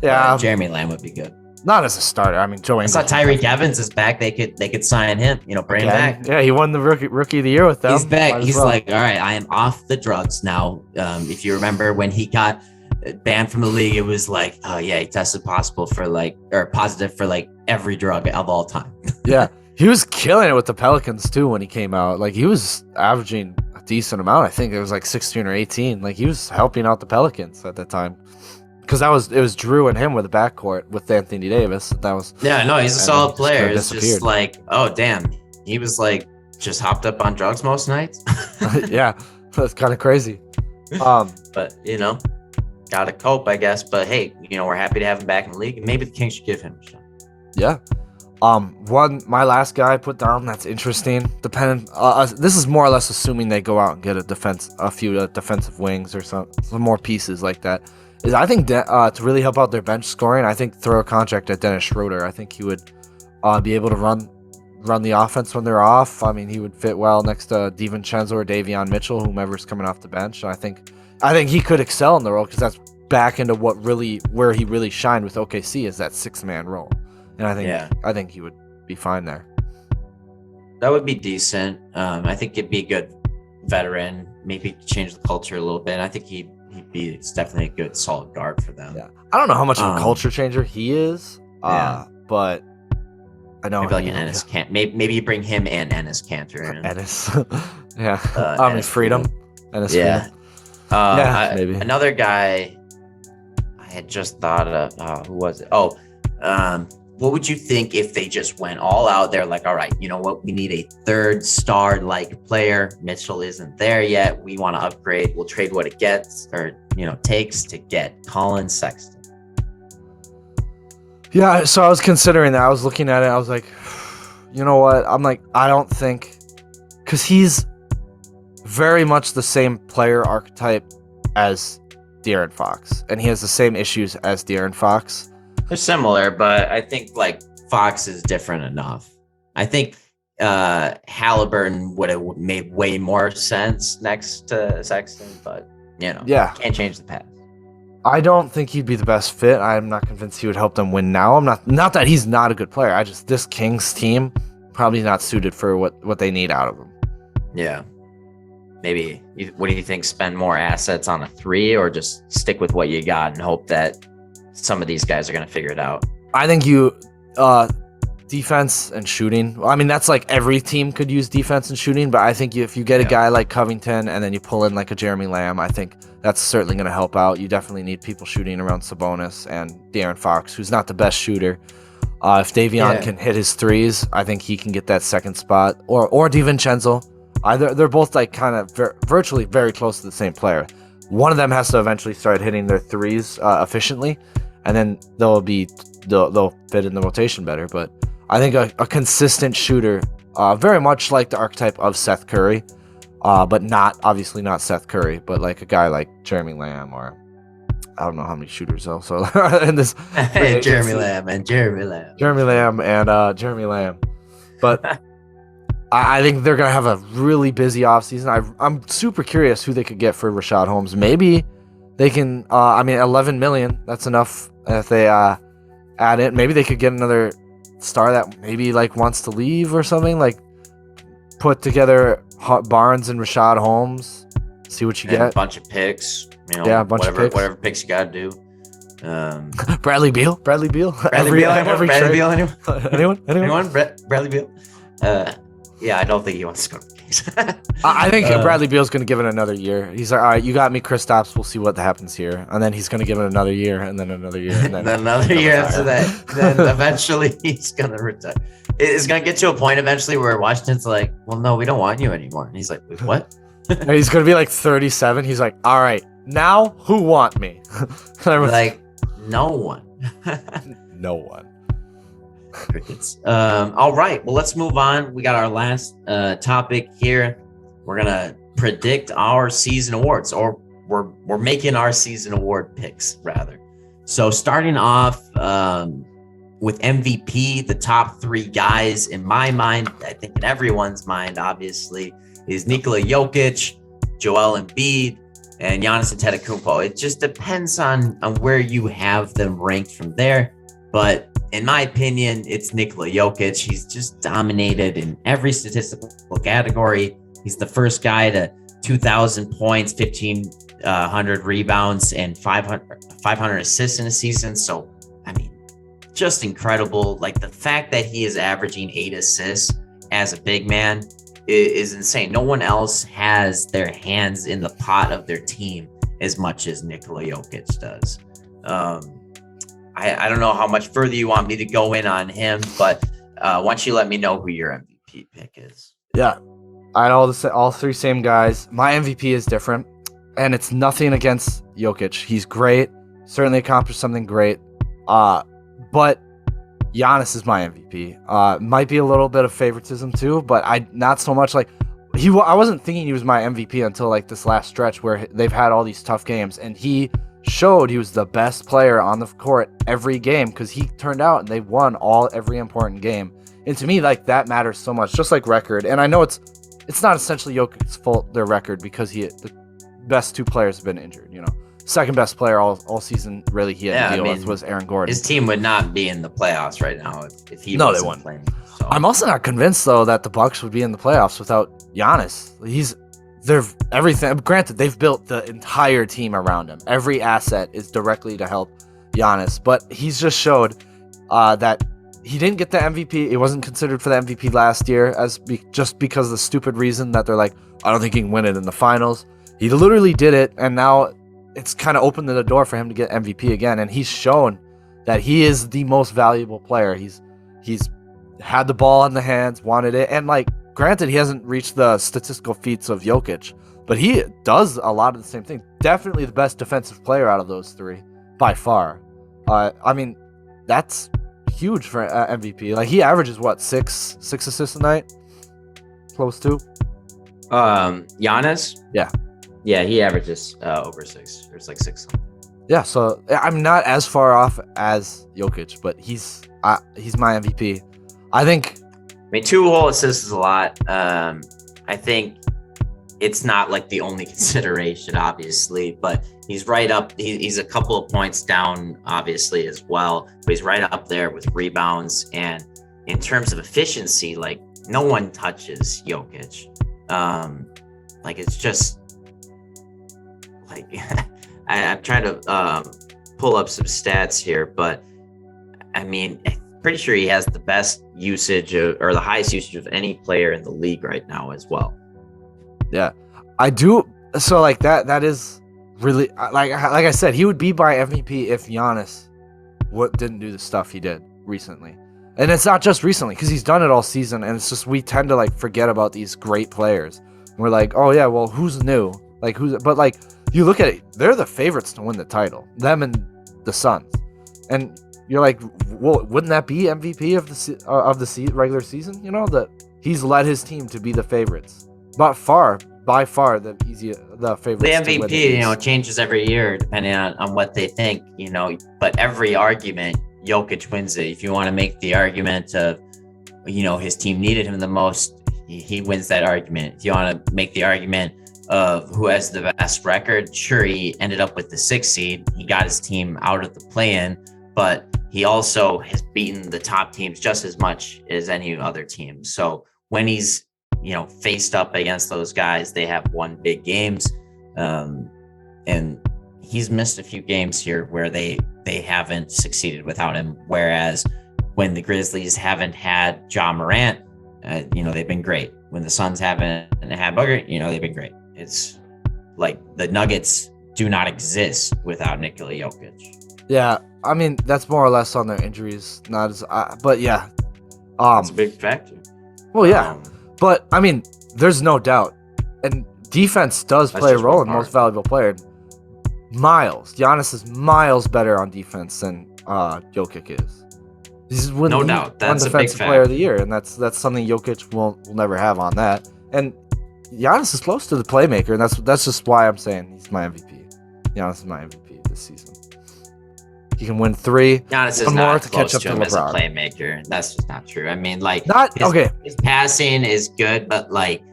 Yeah, Jeremy Lamb would be good. Not as a starter. I mean, Joe Ingles. I saw Tyreek Evans is back. They could sign him. You know, bring him back. Yeah, he won the rookie of the year with them. He's back. He's like, all right, I am off the drugs now. If you remember when he got banned from the league, it was like, oh yeah, he tested positive for like every drug of all time. Yeah, he was killing it with the Pelicans too when he came out. Like he was averaging a decent amount. I think it was like 16 or 18. Like he was helping out the Pelicans at that time. Because it was Drew and him with the backcourt with Anthony Davis. He's a solid player. It's just like, oh damn, he was like just hopped up on drugs most nights. Yeah, that's kind of crazy. But you know, gotta cope, I guess. But hey, you know, we're happy to have him back in the league, and maybe the Kings should give him a shot. Yeah. My last guy I put down that's interesting. This is more or less assuming they go out and get a few defensive wings or some more pieces like that. Is I think to really help out their bench scoring, I think throw a contract at Dennis Schroeder. I think he would be able to run the offense when they're off. I mean, he would fit well next to DiVincenzo or Davion Mitchell, whomever's coming off the bench. And I think he could excel in the role because that's back into where he really shined with OKC is that 6-man role. And I think he would be fine there. That would be decent. I think it'd be a good veteran, maybe change the culture a little bit. I think it's definitely a good solid guard for them. Yeah. I don't know how much of a culture changer he is, but I know maybe like an Ennis Cantor. Maybe you bring him and Ennis Cantor in. Ennis, yeah. Freedom. Ennis yeah. Freedom. Maybe another guy I had just thought of. Who was it? What would you think if they just went all out there? Like, all right, you know what? We need a third star like player. Mitchell isn't there yet. We want to upgrade. We'll trade what it gets takes to get Colin Sexton. Yeah, so I was considering that. I was looking at it. I was like, you know what? I'm like, I don't think, because he's very much the same player archetype as De'Aaron Fox, and he has the same issues as De'Aaron Fox. They're similar, but I think like Fox is different enough. I think Halliburton would have made way more sense next to Sexton, but can't change the past. I don't think he'd be the best fit. I'm not convinced he would help them win now. I'm not that he's not a good player. This Kings team probably not suited for what they need out of him. Yeah. Maybe, what do you think? Spend more assets on a 3 or just stick with what you got and hope that some of these guys are going to figure it out? I think defense and shooting. I mean, that's like every team could use defense and shooting, but I think if you get a guy like Covington and then you pull in like a Jeremy Lamb, I think that's certainly going to help out. You definitely need people shooting around Sabonis and De'Aaron Fox, who's not the best shooter. If Davion can hit his threes, I think he can get that second spot. Or DiVincenzo. They're both like kind of virtually very close to the same player. One of them has to eventually start hitting their threes efficiently, and then they'll fit in the rotation better. But I think a consistent shooter, very much like the archetype of Seth Curry, but obviously not Seth Curry, but like a guy like Jeremy Lamb, or I don't know how many shooters also in this. Jeremy Lamb. But I think they're going to have a really busy offseason. I'm super curious who they could get for Rashad Holmes. Maybe they can, $11 million, that's enough if they add it. Maybe they could get another star that maybe like wants to leave or something, like put together Barnes and Rashad Holmes, see what you get. A bunch of picks. A bunch of picks. Whatever picks you got to do. Bradley Beal. Bradley Beal, anyone? Anyone? Bradley Beal? Yeah, I don't think he wants to go to the Kings. I think Bradley Beal's going to give it another year. He's like, all right, you got me, Kristaps. We'll see what happens here. And then he's going to give it another year, and then another year, and then another year after that. Then eventually he's going to retire. It's going to get to a point eventually where Washington's like, well, no, we don't want you anymore. And he's like, wait, what? And he's going to be like 37. He's like, all right, now who want me? Like, no one. No one. Crickets. All right. Well, let's move on. We got our last topic here. We're gonna predict our season awards, or we're making our season award picks rather. So starting off with MVP, the top three guys in my mind, I think in everyone's mind, obviously, is Nikola Jokic, Joel Embiid, and Giannis Antetokounmpo. It just depends on where you have them ranked from there. But in my opinion, it's Nikola Jokic. He's just dominated in every statistical category. He's the first guy to 2,000 points, 1,500 rebounds, and 500 assists in a season. So, I mean, just incredible. Like, the fact that he is averaging 8 assists as a big man is insane. No one else has their hands in the pot of their team as much as Nikola Jokic does. I don't know how much further you want me to go in on him, but why don't you let me know who your MVP pick is? Yeah, I know all three same guys. My MVP is different, and it's nothing against Jokic. He's great, certainly accomplished something great, but Giannis is my MVP. Might be a little bit of favoritism too, but not so much. Like I wasn't thinking he was my MVP until like this last stretch where they've had all these tough games, and he showed he was the best player on the court every game because he turned out and they won every important game. And to me, like, that matters so much, just like record. And I know it's not essentially Jokic's fault, their record, because the best two players have been injured. Second best player all season really he had to deal with was Aaron Gordon. His team would not be in the playoffs right now if he they wasn't wouldn't. playing. So. I'm also not convinced though that the Bucks would be in the playoffs without Giannis. They're everything. Granted, they've built the entire team around him. Every asset is directly to help Giannis, but he's just showed that he didn't get the MVP. It wasn't considered for the MVP last year just because of the stupid reason that they're like, I don't think he can win it in the finals. He literally did it, and now it's kind of opened the door for him to get MVP again, and he's shown that he is the most valuable player. He's had the ball in the hands, wanted it, and like, granted, he hasn't reached the statistical feats of Jokic, but he does a lot of the same thing. Definitely the best defensive player out of those three, by far. I mean, that's huge for MVP. Like, he averages, what, six assists a night? Close to? Giannis? Yeah. Yeah, he averages over 6. There's like 6. Yeah, so I'm not as far off as Jokic, but he's my MVP. I think... I mean, 2 whole assists is a lot. I think it's not like the only consideration, obviously, but he's right up. He's a couple of points down, obviously, as well. But he's right up there with rebounds. And in terms of efficiency, like, no one touches Jokic. Like, it's just like I'm trying to pull up some stats here, but I mean, pretty sure he has the best usage or the highest usage of any player in the league right now as well. Yeah, I do. So like that is really like I said, he would be my MVP if Giannis didn't do the stuff he did recently. And it's not just recently because he's done it all season. And it's just, we tend to like forget about these great players. And we're like, oh yeah, well, who's new? Like but like you look at it, they're the favorites to win the title, them and the Suns. And you're like, well, wouldn't that be MVP of the regular season? That he's led his team to be the favorites, but by far the favorites. The MVP, changes every year depending on what they think, But every argument, Jokic wins it. If you want to make the argument of, his team needed him the most, he wins that argument. If you want to make the argument of who has the best record, sure, he ended up with the 6th seed. He got his team out of the play-in, but he also has beaten the top teams just as much as any other team. So when he's, faced up against those guys, they have won big games. And he's missed a few games here where they haven't succeeded without him. Whereas when the Grizzlies haven't had Ja Morant, they've been great. when the Suns haven't had Booker, they've been great. It's like the Nuggets do not exist without Nikola Jokic. Yeah, I mean that's more or less on their injuries, not as. But yeah, That's a big factor. Well, yeah, but I mean, there's no doubt, and defense does play a role in most valuable player. Giannis is miles better on defense than Jokic is. No doubt, that's a defensive player of the year, and that's something Jokic will never have on that. And Giannis is close to the playmaker, and that's just why I'm saying he's my MVP. Giannis is my MVP this season. He can win 3. Giannis is not close to him as a playmaker. That's just not true. I mean, like, his passing is good, but like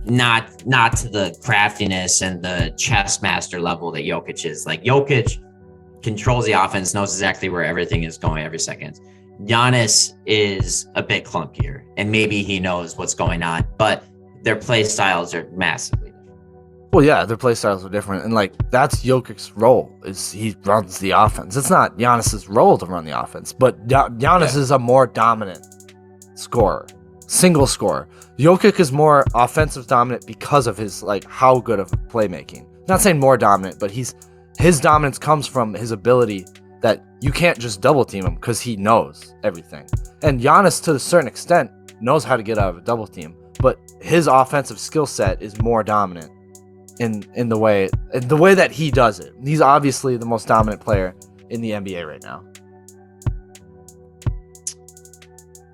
not to the craftiness and the chess master level that Jokic is. Like, Jokic controls the offense, knows exactly where everything is going every second. Giannis is a bit clunkier, and maybe he knows what's going on, but their play styles are massively different. Well, yeah, their play styles are different, and like that's Jokic's role is he runs the offense. It's not Giannis's role to run the offense, but Giannis is a more dominant scorer, single scorer. Jokic is more offensive dominant because of his like how good of playmaking. Not saying more dominant, but his dominance comes from his ability that you can't just double team him because he knows everything. And Giannis, to a certain extent, knows how to get out of a double team, but his offensive skill set is more dominant in the way that he does it. He's obviously the most dominant player in the NBA right now.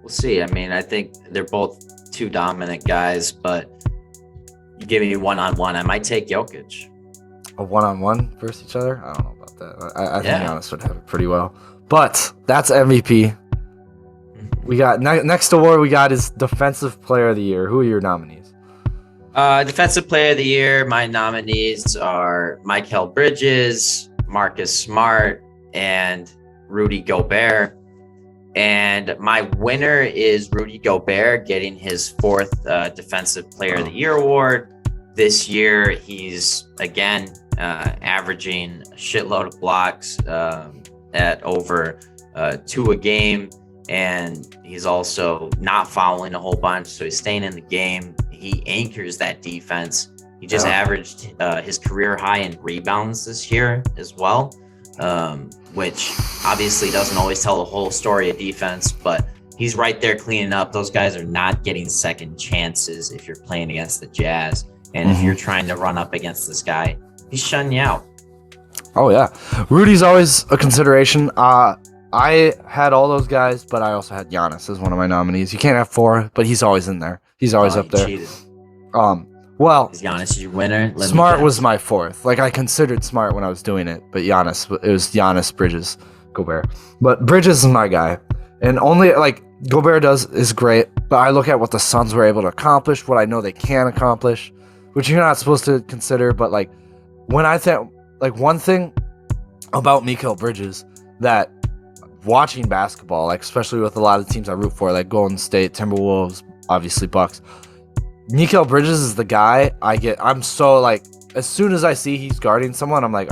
We'll see. I mean, I think they're both 2 dominant guys, but you give me one-on-one, I might take Jokic. A one-on-one versus each other? I don't know about that. I think Giannis would have it pretty well. But that's MVP. We got next award we got is Defensive Player of the Year. Who are your nominees? Defensive Player of the Year, my nominees are Mikal Bridges, Marcus Smart, and Rudy Gobert. And my winner is Rudy Gobert, getting his 4th Defensive Player of the Year award. This year, he's, again, averaging a shitload of blocks at over 2 a game. And he's also not fouling a whole bunch, so he's staying in the game. He anchors that defense. He just averaged his career high in rebounds this year as well, which obviously doesn't always tell the whole story of defense, but he's right there cleaning up. Those guys are not getting second chances if you're playing against the Jazz. And if you're trying to run up against this guy, he's shutting you out. Oh, yeah. Rudy's always a consideration. I had all those guys, but I also had Giannis as one of my nominees. You can't have 4, but he's always in there. He's always up there. Cheated. Well, is Giannis your winner? Smart was my 4th. Like, I considered Smart when I was doing it, but it was Giannis, Bridges, Gobert. But Bridges is my guy. And only, like, Gobert is great, but I look at what the Suns were able to accomplish, what I know they can accomplish, which you're not supposed to consider, but, like, when I think, like, one thing about Mikal Bridges that watching basketball, like, especially with a lot of teams I root for, like Golden State, Timberwolves, obviously Bucks, Mikal Bridges is the guy I'm so, like, as soon as I see he's guarding someone, I'm like,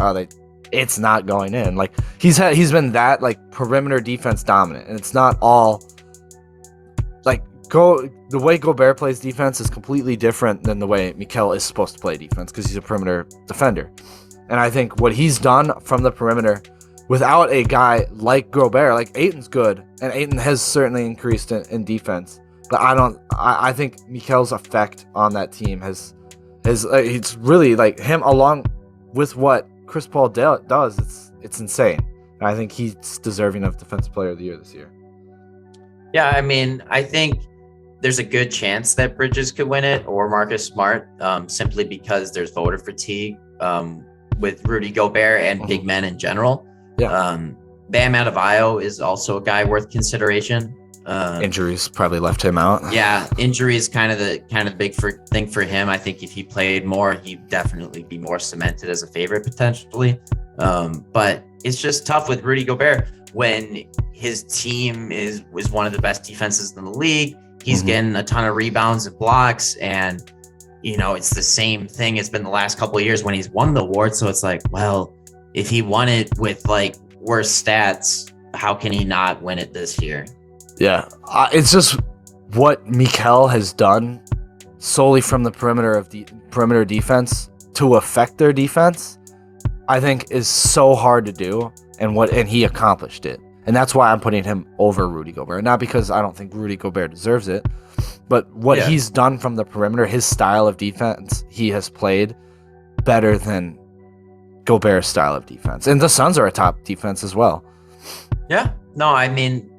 it's not going in. Like, he's been that, like, perimeter defense dominant, and it's not all, like, the way Gobert plays defense is completely different than the way Mikal is supposed to play defense because he's a perimeter defender. And I think what he's done from the perimeter without a guy like Gobert, like Ayton's good, and Ayton has certainly increased in defense. But I think Mikal's effect on that team it's really, like, him along with what Chris Paul does. It's insane. And I think he's deserving of Defensive Player of the Year this year. Yeah, I mean, I think there's a good chance that Bridges could win it or Marcus Smart, simply because there's voter fatigue with Rudy Gobert and big men in general. Yeah. Bam Adebayo is also a guy worth consideration. Injuries probably left him out. Yeah, injuries kind of the big thing for him. I think if he played more, he'd definitely be more cemented as a favorite potentially. But it's just tough with Rudy Gobert when his team was one of the best defenses in the league. He's getting a ton of rebounds and blocks, and it's the same thing. It's been the last couple of years when he's won the award. So it's like, well, if he won it with, like, worse stats, how can he not win it this year? Yeah, it's just what Mikal has done solely from the perimeter defense to affect their defense, I think is so hard to do, and he accomplished it. And that's why I'm putting him over Rudy Gobert. Not because I don't think Rudy Gobert deserves it, but what he's done from the perimeter, his style of defense, he has played better than Gobert's style of defense. And the Suns are a top defense as well. Yeah. No, I mean,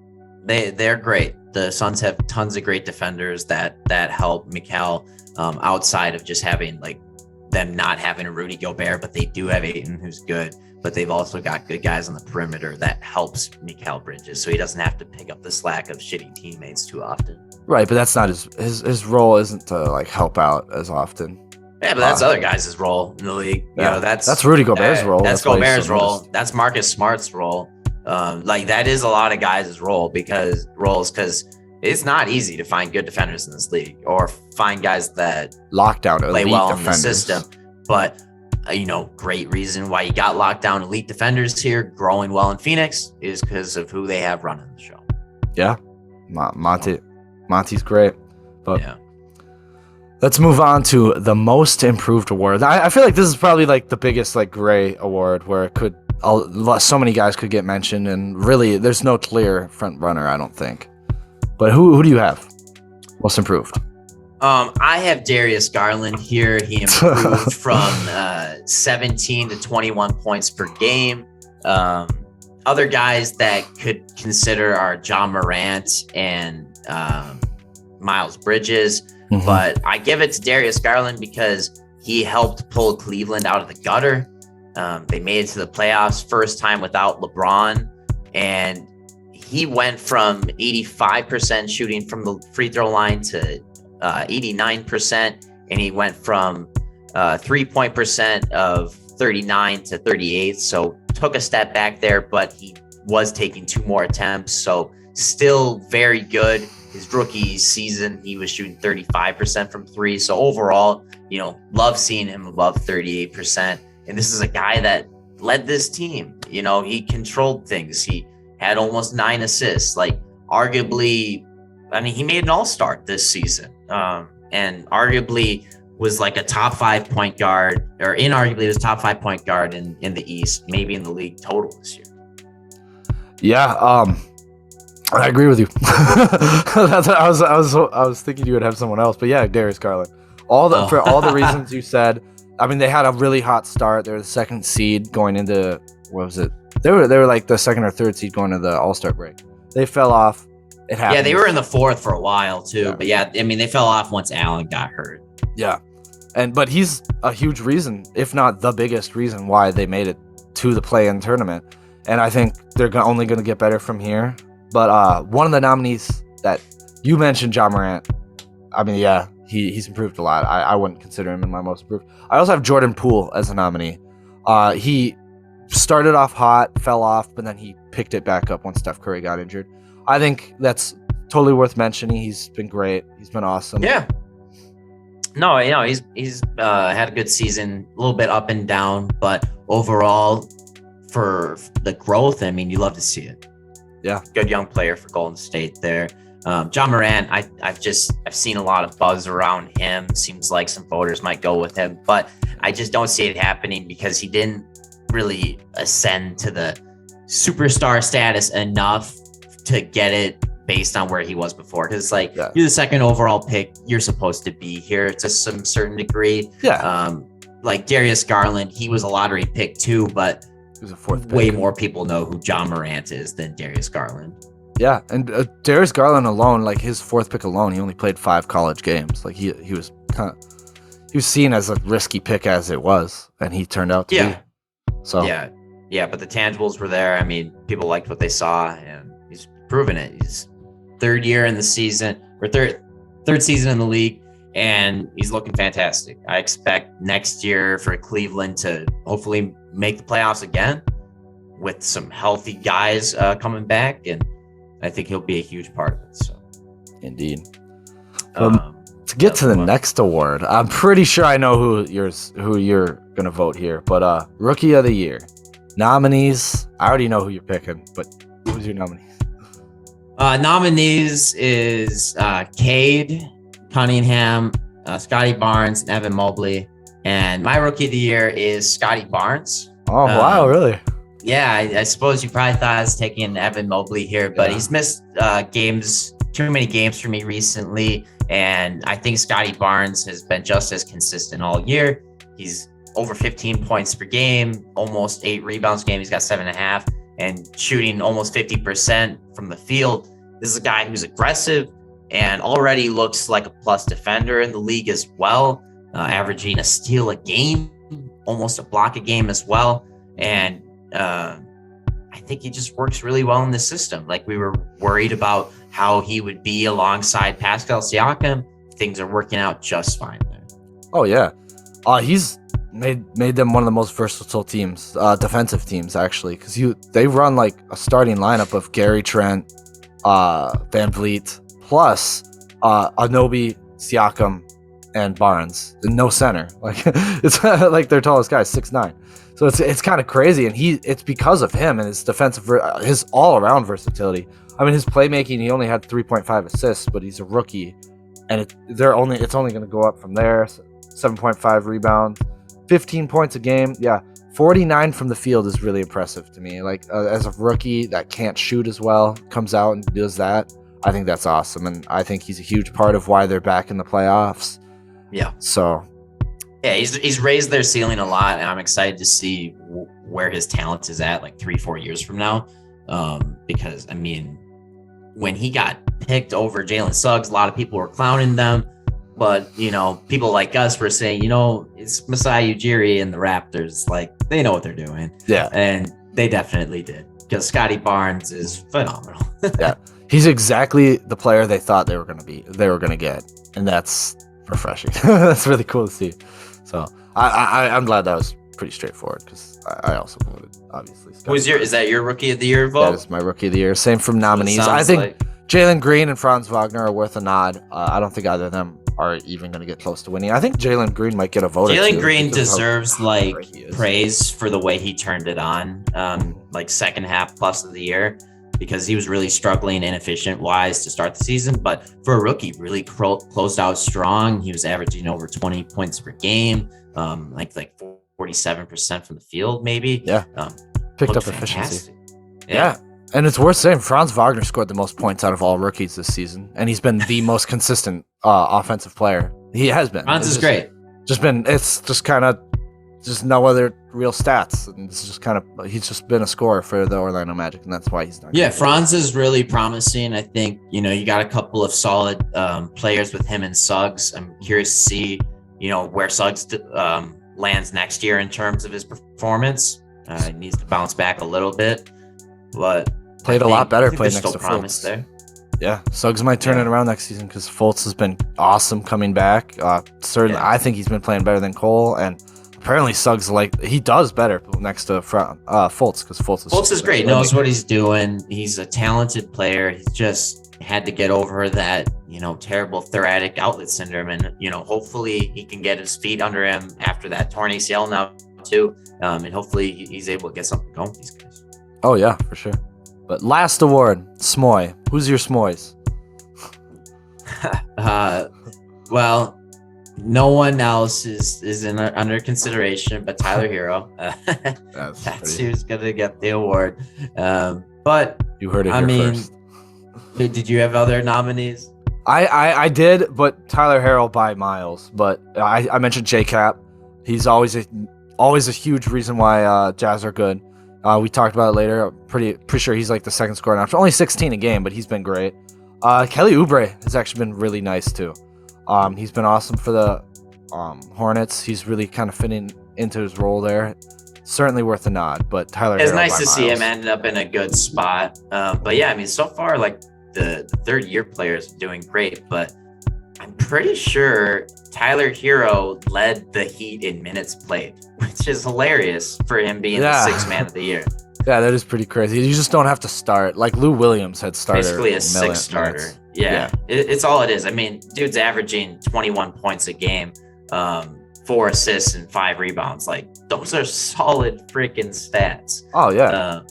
they're great. The Suns have tons of great defenders that help Mikal outside of just having like them not having a Rudy Gobert, but they do have Ayton, who's good. But they've also got good guys on the perimeter that helps Mikal Bridges, so he doesn't have to pick up the slack of shitty teammates too often. Right, but that's not his role. Isn't to like help out as often. Yeah, but that's other guys' role in the league. You know, that's Rudy Gobert's role. That's Gobert's role. That's Marcus Smart's role. Like that is a lot of guys' role because it's not easy to find good defenders in this league or find guys that lockdown play well defenders. In the system. But great reason why you got lockdown elite defenders here growing well in Phoenix is because of who they have running the show. Yeah, Monty's great. But let's move on to the most improved award. I feel like this is probably like the biggest like gray award where it could so many guys could get mentioned, and really there's no clear front runner, I don't think. But who do you have most improved? I have Darius Garland here. He improved from 17 to 21 points per game. Other guys that could consider are John Morant and Miles Bridges. Mm-hmm. But I give it to Darius Garland because he helped pull Cleveland out of the gutter. They made it to the playoffs first time without LeBron. And he went from 85% shooting from the free throw line to 89%, and he went from 3-point percent of 39 to 38. So took a step back there, but he was taking 2 more attempts. So still very good. His rookie season, he was shooting 35% from 3. So overall, love seeing him above 38%. And this is a guy that led this team. He controlled things. He had almost 9 assists. Like arguably, he made an all-star this season. And arguably was like a top 5 point guard, or inarguably was top 5 point guard in the East, maybe in the league total this year. Yeah, I agree with you. I was thinking you would have someone else, but yeah, Darius Garland. For all the reasons you said. They had a really hot start. They were the 2nd seed going into what was it? They were like the 2nd or 3rd seed going to the All-Star break. They fell off. It happened. Yeah, they were in the 4th for a while too. Yeah. But they fell off once Allen got hurt. Yeah. But he's a huge reason, if not the biggest reason, why they made it to the play-in tournament. And I think they're only going to get better from here. But one of the nominees that you mentioned, John Morant, he's improved a lot. I wouldn't consider him in my most improved. I also have Jordan Poole as a nominee. He started off hot, fell off, but then he picked it back up once Steph Curry got injured. I think that's totally worth mentioning. He's been great. He's been awesome. Yeah. No, he's had a good season, a little bit up and down, but overall for the growth, you love to see it. Yeah. Good young player for Golden State there. John Morant, I've seen a lot of buzz around him. Seems like some voters might go with him, but I just don't see it happening because he didn't really ascend to the superstar status enough to get it based on where he was before. Because you're the 2nd overall pick, you're supposed to be here to some certain degree. Yeah. Like Darius Garland, he was a lottery pick too, but he was a 4th pick. Way more people know who John Morant is than Darius Garland. Yeah, and Darius Garland alone, like his 4th pick alone, he only played 5 college games. Like he was seen as a risky pick as it was, and he turned out to be. So yeah, but the tangibles were there. People liked what they saw, and he's proven it. He's 3rd year in the season, or third season in the league, and he's looking fantastic. I expect next year for Cleveland to hopefully make the playoffs again with some healthy guys coming back, and I think he'll be a huge part of it. So, indeed. To get to the next award, I'm pretty sure I know who you're gonna vote here. But Rookie of the Year nominees, I already know who you're picking. But who's your nominees? Nominees is Cade Cunningham, Scotty Barnes, and Evan Mobley. And my rookie of the year is Scotty Barnes. Oh, wow, really? Yeah, I suppose you probably thought I was taking Evan Mobley here, but he's missed too many games for me recently. And I think Scotty Barnes has been just as consistent all year. He's over 15 points per game, almost 8 rebounds a game. He's got 7.5 and shooting almost 50% from the field. This is a guy who's aggressive and already looks like a plus defender in the league as well, averaging a steal a game, almost a block a game as well. And I think he just works really well in the system. Like, we were worried about how he would be alongside Pascal Siakam. Things are working out just fine there. Oh, yeah. He's made them one of the most versatile teams, defensive teams, actually, because they run like a starting lineup of Gary Trent, Van Vliet, plus Anunoby, Siakam, and Barnes, and no center. Like, it's like their tallest guy is 6'9". So it's kind of crazy, and it's because of him and his his all-around versatility. I mean, his playmaking, he only had 3.5 assists, but he's a rookie, and it's only going to go up from there. 7.5 rebounds, 15 points a game. Yeah, 49 from the field is really impressive to me. Like, as a rookie that can't shoot as well, comes out and does that. I think that's awesome, and I think he's a huge part of why they're back in the playoffs. Yeah. So, yeah, he's raised their ceiling a lot, and I'm excited to see where his talent is at like 3-4 years from now. Because, I mean, when he got picked over Jalen Suggs, a lot of people were clowning them. But, people like us were saying, it's Masai Ujiri and the Raptors. Like, they know what they're doing. Yeah. And they definitely did, because Scotty Barnes is phenomenal. Yeah. He's exactly the player they thought they were going to get. And that's refreshing. That's really cool to see. So I'm glad that was pretty straightforward, because I also voted, obviously. Is that your rookie of the year vote? That is my rookie of the year. Same from nominees. I think Jalen Green and Franz Wagner are worth a nod. I don't think either of them are even going to get close to winning. I think Jalen Green might get a vote. Jalen Green deserves praise for the way he turned it on, like second half plus of the year, because he was really struggling inefficient wise to start the season. But for a rookie, really closed out strong. He was averaging over 20 points per game, like 47% from the field, maybe. Yeah. Picked up efficiency. Yeah. And it's worth saying, Franz Wagner scored the most points out of all rookies this season, and he's been the most consistent offensive player. He has been. Franz is great. It's just kind of no other real stats, and it's just kind of, he's just been a scorer for the Orlando Magic, and that's why he's not. Yeah, Franz is really promising. I think you got a couple of solid players with him and Suggs. I'm curious to see where Suggs lands next year in terms of his performance. He needs to bounce back a little bit, but played a lot better playing next to Fultz there. Yeah, Suggs might turn it around next season, because Fultz has been awesome coming back. Certainly, I think he's been playing better than Cole, and apparently Suggs he does better next to Fultz, because Fultz is great. Knows what he's doing. He's a talented player. He's just had to get over that terrible thoracic outlet syndrome, and hopefully he can get his feet under him after that torn ACL now too, and hopefully he's able to get something going with these guys. Oh yeah, for sure. But last award, Smoy. Who's your Smoys? Well, no one else is under consideration but Tyler Hero. That's who's gonna get the award. But you heard it here first. Did you have other nominees? I did, but Tyler Hero by miles. But I mentioned J-Cap. He's always a huge reason why Jazz are good. We talked about it later. I'm pretty sure he's like the second scorer now. Only 16 a game, but he's been great. Kelly Oubre has actually been really nice too. He's been awesome for the Hornets. He's really kind of fitting into his role there. Certainly worth a nod, but Tyler Hero. It's nice to see him end up in a good spot. But yeah, I mean, so far, like the third year players are doing great, but I'm pretty sure Tyler Hero led the Heat in minutes played, which is hilarious for him being the sixth man of the year. Yeah, that is pretty crazy. You just don't have to start. Like Lou Williams had started. Basically a sixth starter. Yeah. It's all it is. I mean, dude's averaging 21 points a game, 4 assists and 5 rebounds. Like, those are solid freaking stats. Oh, yeah.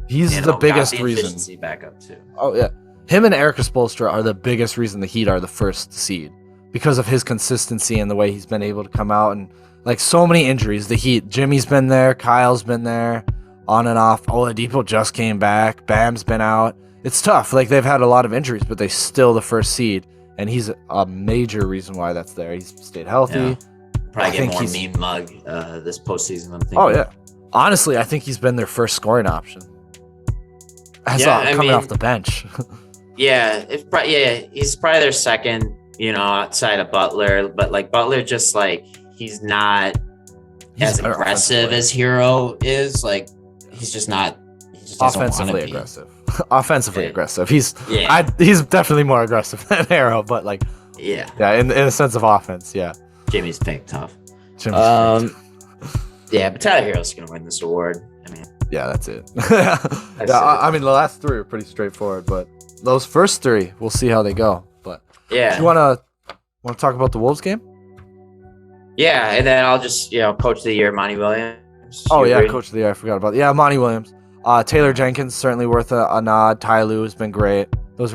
He's the biggest reason. Efficiency back up too. Oh, yeah. Him and Eric Spoelstra are the biggest reason the Heat are the first seed. because of his consistency and the way he's been able to come out, and like so many injuries. The Heat, Jimmy's been there, Kyle's been there, on and off. Oladipo just came back. Bam's been out. It's tough. Like they've had a lot of injuries, but they still the first seed, and he's a major reason why that's there. He's stayed healthy. Yeah. Probably get more meme mug this postseason. I'm thinking. Oh yeah, honestly, I think he's been their first scoring option. Coming off the bench. Yeah, he's probably their second, outside of Butler. But like Butler, just like he's not as aggressive as Hero is. Like he's just not. He just offensively aggressive. Aggressive. He's definitely more aggressive than Hero, but like in a sense of offense, yeah. Jimmy's fake tough. Yeah, but Tyler Hero's gonna win this award. I mean, yeah, that's it. I mean, the last three are pretty straightforward, but those first three, we'll see how they go. But yeah, you wanna talk about the Wolves game? Yeah, and then I'll just coach of the year, Monty Williams. Oh yeah, coach of the year. I forgot about that. Yeah, Monty Williams. Taylor Jenkins certainly worth a nod. Ty Lue has been great. Those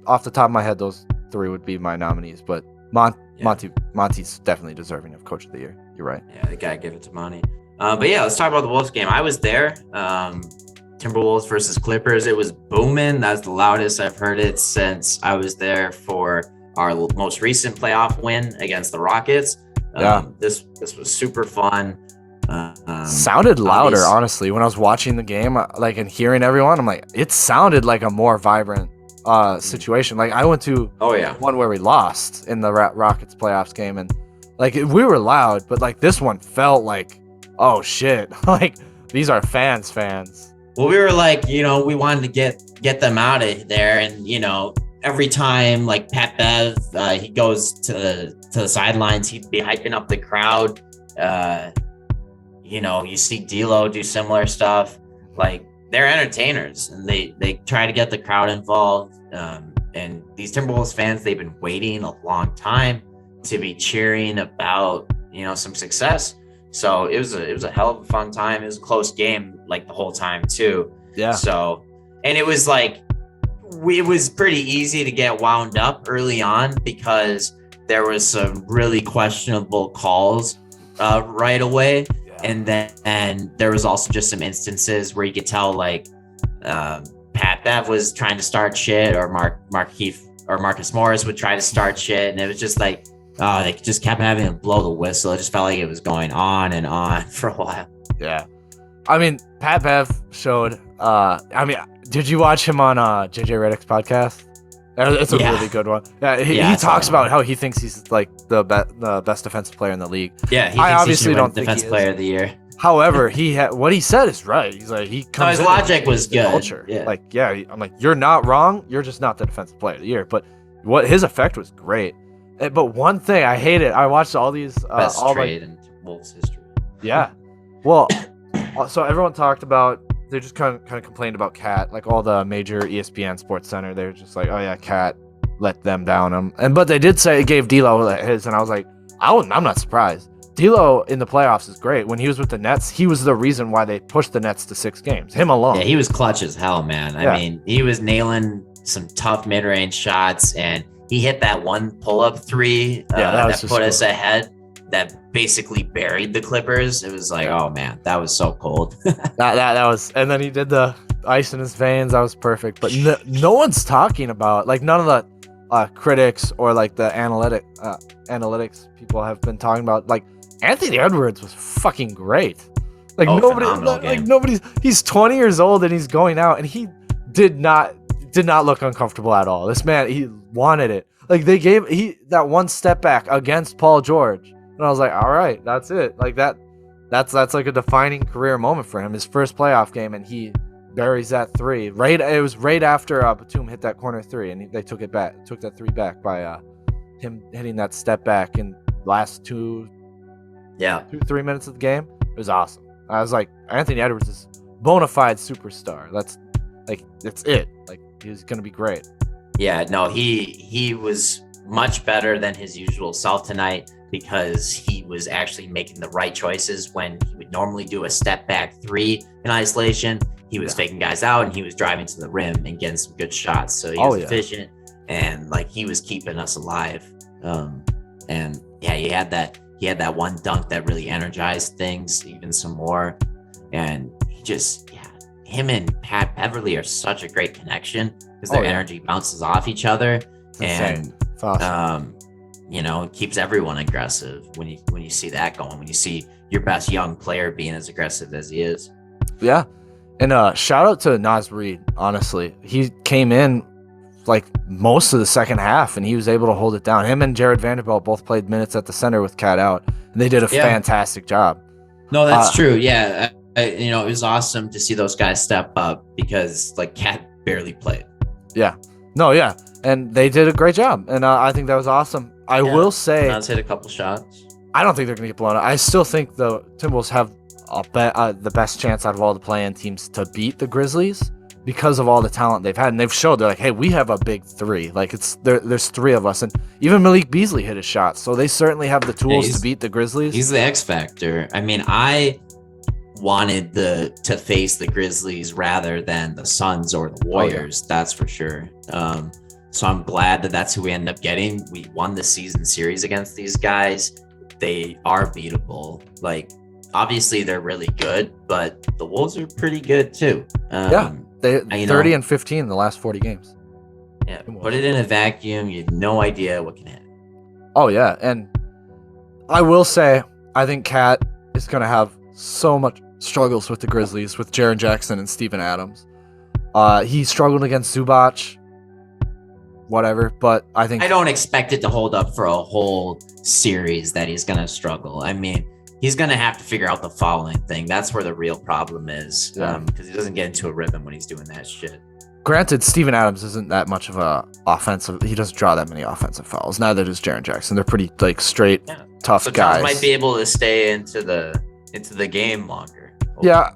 off the top of my head, those three would be my nominees. But Monty's definitely deserving of coach of the year. You're right. Yeah, the guy give it to Monty. But yeah, let's talk about the Wolves game. I was there. Timberwolves versus Clippers. It was booming. That's the loudest I've heard it since I was there for our most recent playoff win against the Rockets. This was super fun. Sounded louder, honestly. When I was watching the game, and hearing everyone, I'm like, it sounded like a more vibrant situation. Like I went to one where we lost in the Rockets playoffs game, and like we were loud, but like this one felt like, oh shit, like these are fans. Well, we were like, we wanted to get them out of there, and every time like Pat Bev, he goes to the sidelines, he'd be hyping up the crowd. You see D'Lo do similar stuff. Like they're entertainers, and they try to get the crowd involved. And these Timberwolves fans, they've been waiting a long time to be cheering about some success. So it was a hell of a fun time. It was a close game like the whole time too. Yeah. So, and it was like it was pretty easy to get wound up early on because there was some really questionable calls right away. And then there was also just some instances where you could tell like Pat Bev was trying to start shit, or Marcus Morris would try to start shit, and it was just like they just kept having to blow the whistle. It just felt like it was going on and on for a while. Yeah, I mean Pat Bev showed. Did you watch him on JJ Redick's podcast? It's a really good one. He talks about how he thinks he's like the best defensive player in the league. Yeah, I obviously don't think defense player of the year. However, what he said is right. He's like his logic was good. Culture. Yeah. I'm like, you're not wrong. You're just not the defensive player of the year. But what his effect was great. But one thing I hated, I watched all these best trade in Wolves history. Yeah. Well, so everyone talked about. They just kind of complained about Cat, like all the major ESPN Sports Center. They were just like, oh yeah, Cat let them down. But they did say it gave D'Lo his, and I was like, I'm not surprised. D'Lo in the playoffs is great. When he was with the Nets, he was the reason why they pushed the Nets to 6 games. Him alone. Yeah, he was clutch as hell, man. I mean, he was nailing some tough mid-range shots, and he hit that one pull-up three that put us ahead. That basically buried the Clippers. It was like, oh man, that was so cold. that was, and then he did the ice in his veins. That was perfect. But no one's talking about, like, none of the critics or like the analytics people have been talking about. Like Anthony Edwards was fucking great. Like he's 20 years old and he's going out, and he did not look uncomfortable at all. This man, he wanted it. Like they gave that one step back against Paul George. And I was like, all right, that's it. Like that's like a defining career moment for him. His first playoff game, and he buries that three. It was right after Batum hit that corner three, and they took that three back by him hitting that step back in last 2-3 minutes of the game. It was awesome. I was like, Anthony Edwards is bona fide superstar. That's it. Like he's gonna be great. Yeah, no, he was much better than his usual self tonight, because he was actually making the right choices when he would normally do a step back three in isolation. He was faking guys out, and he was driving to the rim and getting some good shots. So he was efficient, and like he was keeping us alive. And yeah, he had that one dunk that really energized things even some more. And him and Pat Beverly are such a great connection because their energy bounces off each other. And awesome. It keeps everyone aggressive when you see that going, when you see your best young player being as aggressive as he is. Yeah. And shout out to Naz Reid, honestly. He came in like most of the second half and he was able to hold it down. Him and Jared Vanderbilt both played minutes at the center with Cat out, and they did a fantastic job. No, that's true. Yeah. It was awesome to see those guys step up because like Cat barely played. Yeah. No, yeah. And they did a great job. And I think that was awesome. I will say, Naz hit a couple shots. I don't think they're going to get blown out. I still think the Timberwolves have the best chance out of all the play-in teams to beat the Grizzlies because of all the talent they've had. And they've showed, they're like, hey, we have a big three. Like, there's three of us. And even Malik Beasley hit a shot. So they certainly have the tools to beat the Grizzlies. He's the X factor. I mean, I wanted to face the Grizzlies rather than the Suns or the Warriors. That's for sure. So I'm glad that's who we ended up getting. We won the season series against these guys. They are beatable. Like, obviously they're really good, but the Wolves are pretty good too. They 30 and 15 in the last 40 games. Yeah, put it in a vacuum. You have no idea what can happen. Oh yeah, and I will say I think Cat is going to have so much struggles with the Grizzlies with Jaren Jackson and Steven Adams. He struggled against Zubac. Whatever, but I don't expect it to hold up for a whole series that he's going to struggle. I mean, he's going to have to figure out the following thing. That's where the real problem is, because he doesn't get into a rhythm when he's doing that shit. Granted, Steven Adams isn't that much of a offensive. He doesn't draw that many offensive fouls. Neither does Jaren Jackson. They're pretty straight, tough guys. Johns might be able to stay into the game longer. Yeah,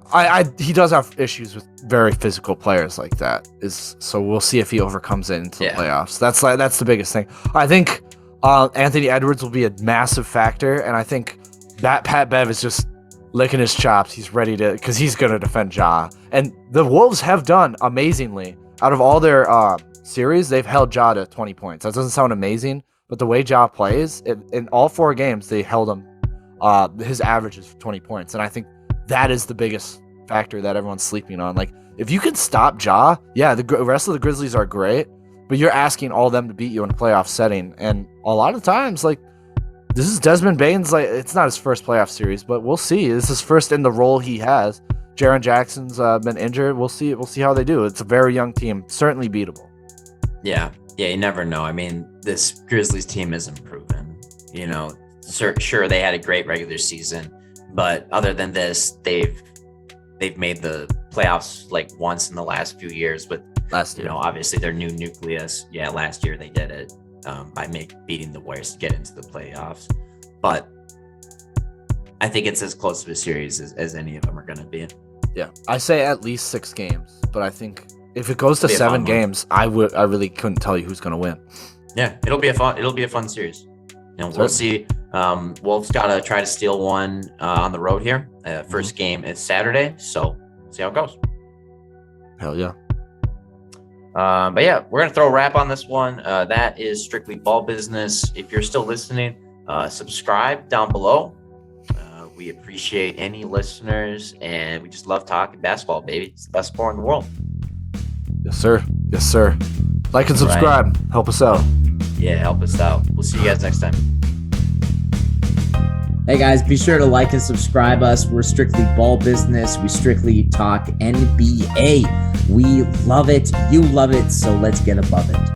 he does have issues with very physical players like that. So we'll see if he overcomes it into the playoffs. That's the biggest thing. I think Anthony Edwards will be a massive factor, and I think that Pat Bev is just licking his chops. He's ready to, because he's going to defend Ja. And the Wolves have done amazingly. Out of all their series, they've held Ja to 20 points. That doesn't sound amazing, but the way Ja plays, in all 4 games, they held him. His average is 20 points, and I think that is the biggest factor that everyone's sleeping on. Like, if you can stop Ja, the rest of the Grizzlies are great, but you're asking all of them to beat you in a playoff setting. And a lot of times, like, this is Desmond Bane's, like, it's not his first playoff series, but we'll see. This is first in the role he has. Jaren Jackson's been injured. We'll see how they do. It's a very young team, certainly beatable. Yeah, you never know. I mean, this Grizzlies team is improving. Sure, they had a great regular season. But other than this, they've made the playoffs like once in the last few years. But obviously their new nucleus. Yeah, last year they did it by beating the Warriors to get into the playoffs. But I think it's as close of a series as any of them are going to be. Yeah, I say at least 6 games. But I think if it goes to 7 games, I really couldn't tell you who's going to win. Yeah, it'll be a fun series. We'll see. Wolves got to try to steal one on the road here. First game is Saturday, so see how it goes. Hell yeah. But yeah, we're going to throw a wrap on this one. That is strictly ball business. If you're still listening, subscribe down below. We appreciate any listeners, and we just love talking basketball, baby. It's the best sport in the world. Yes, sir. Yes, sir. Like and subscribe. Right. Help us out. Yeah, help us out. We'll see you guys next time. Hey guys, be sure to like and subscribe us. We're strictly ball business. We strictly talk NBA. We love it. You love it. So let's get above it.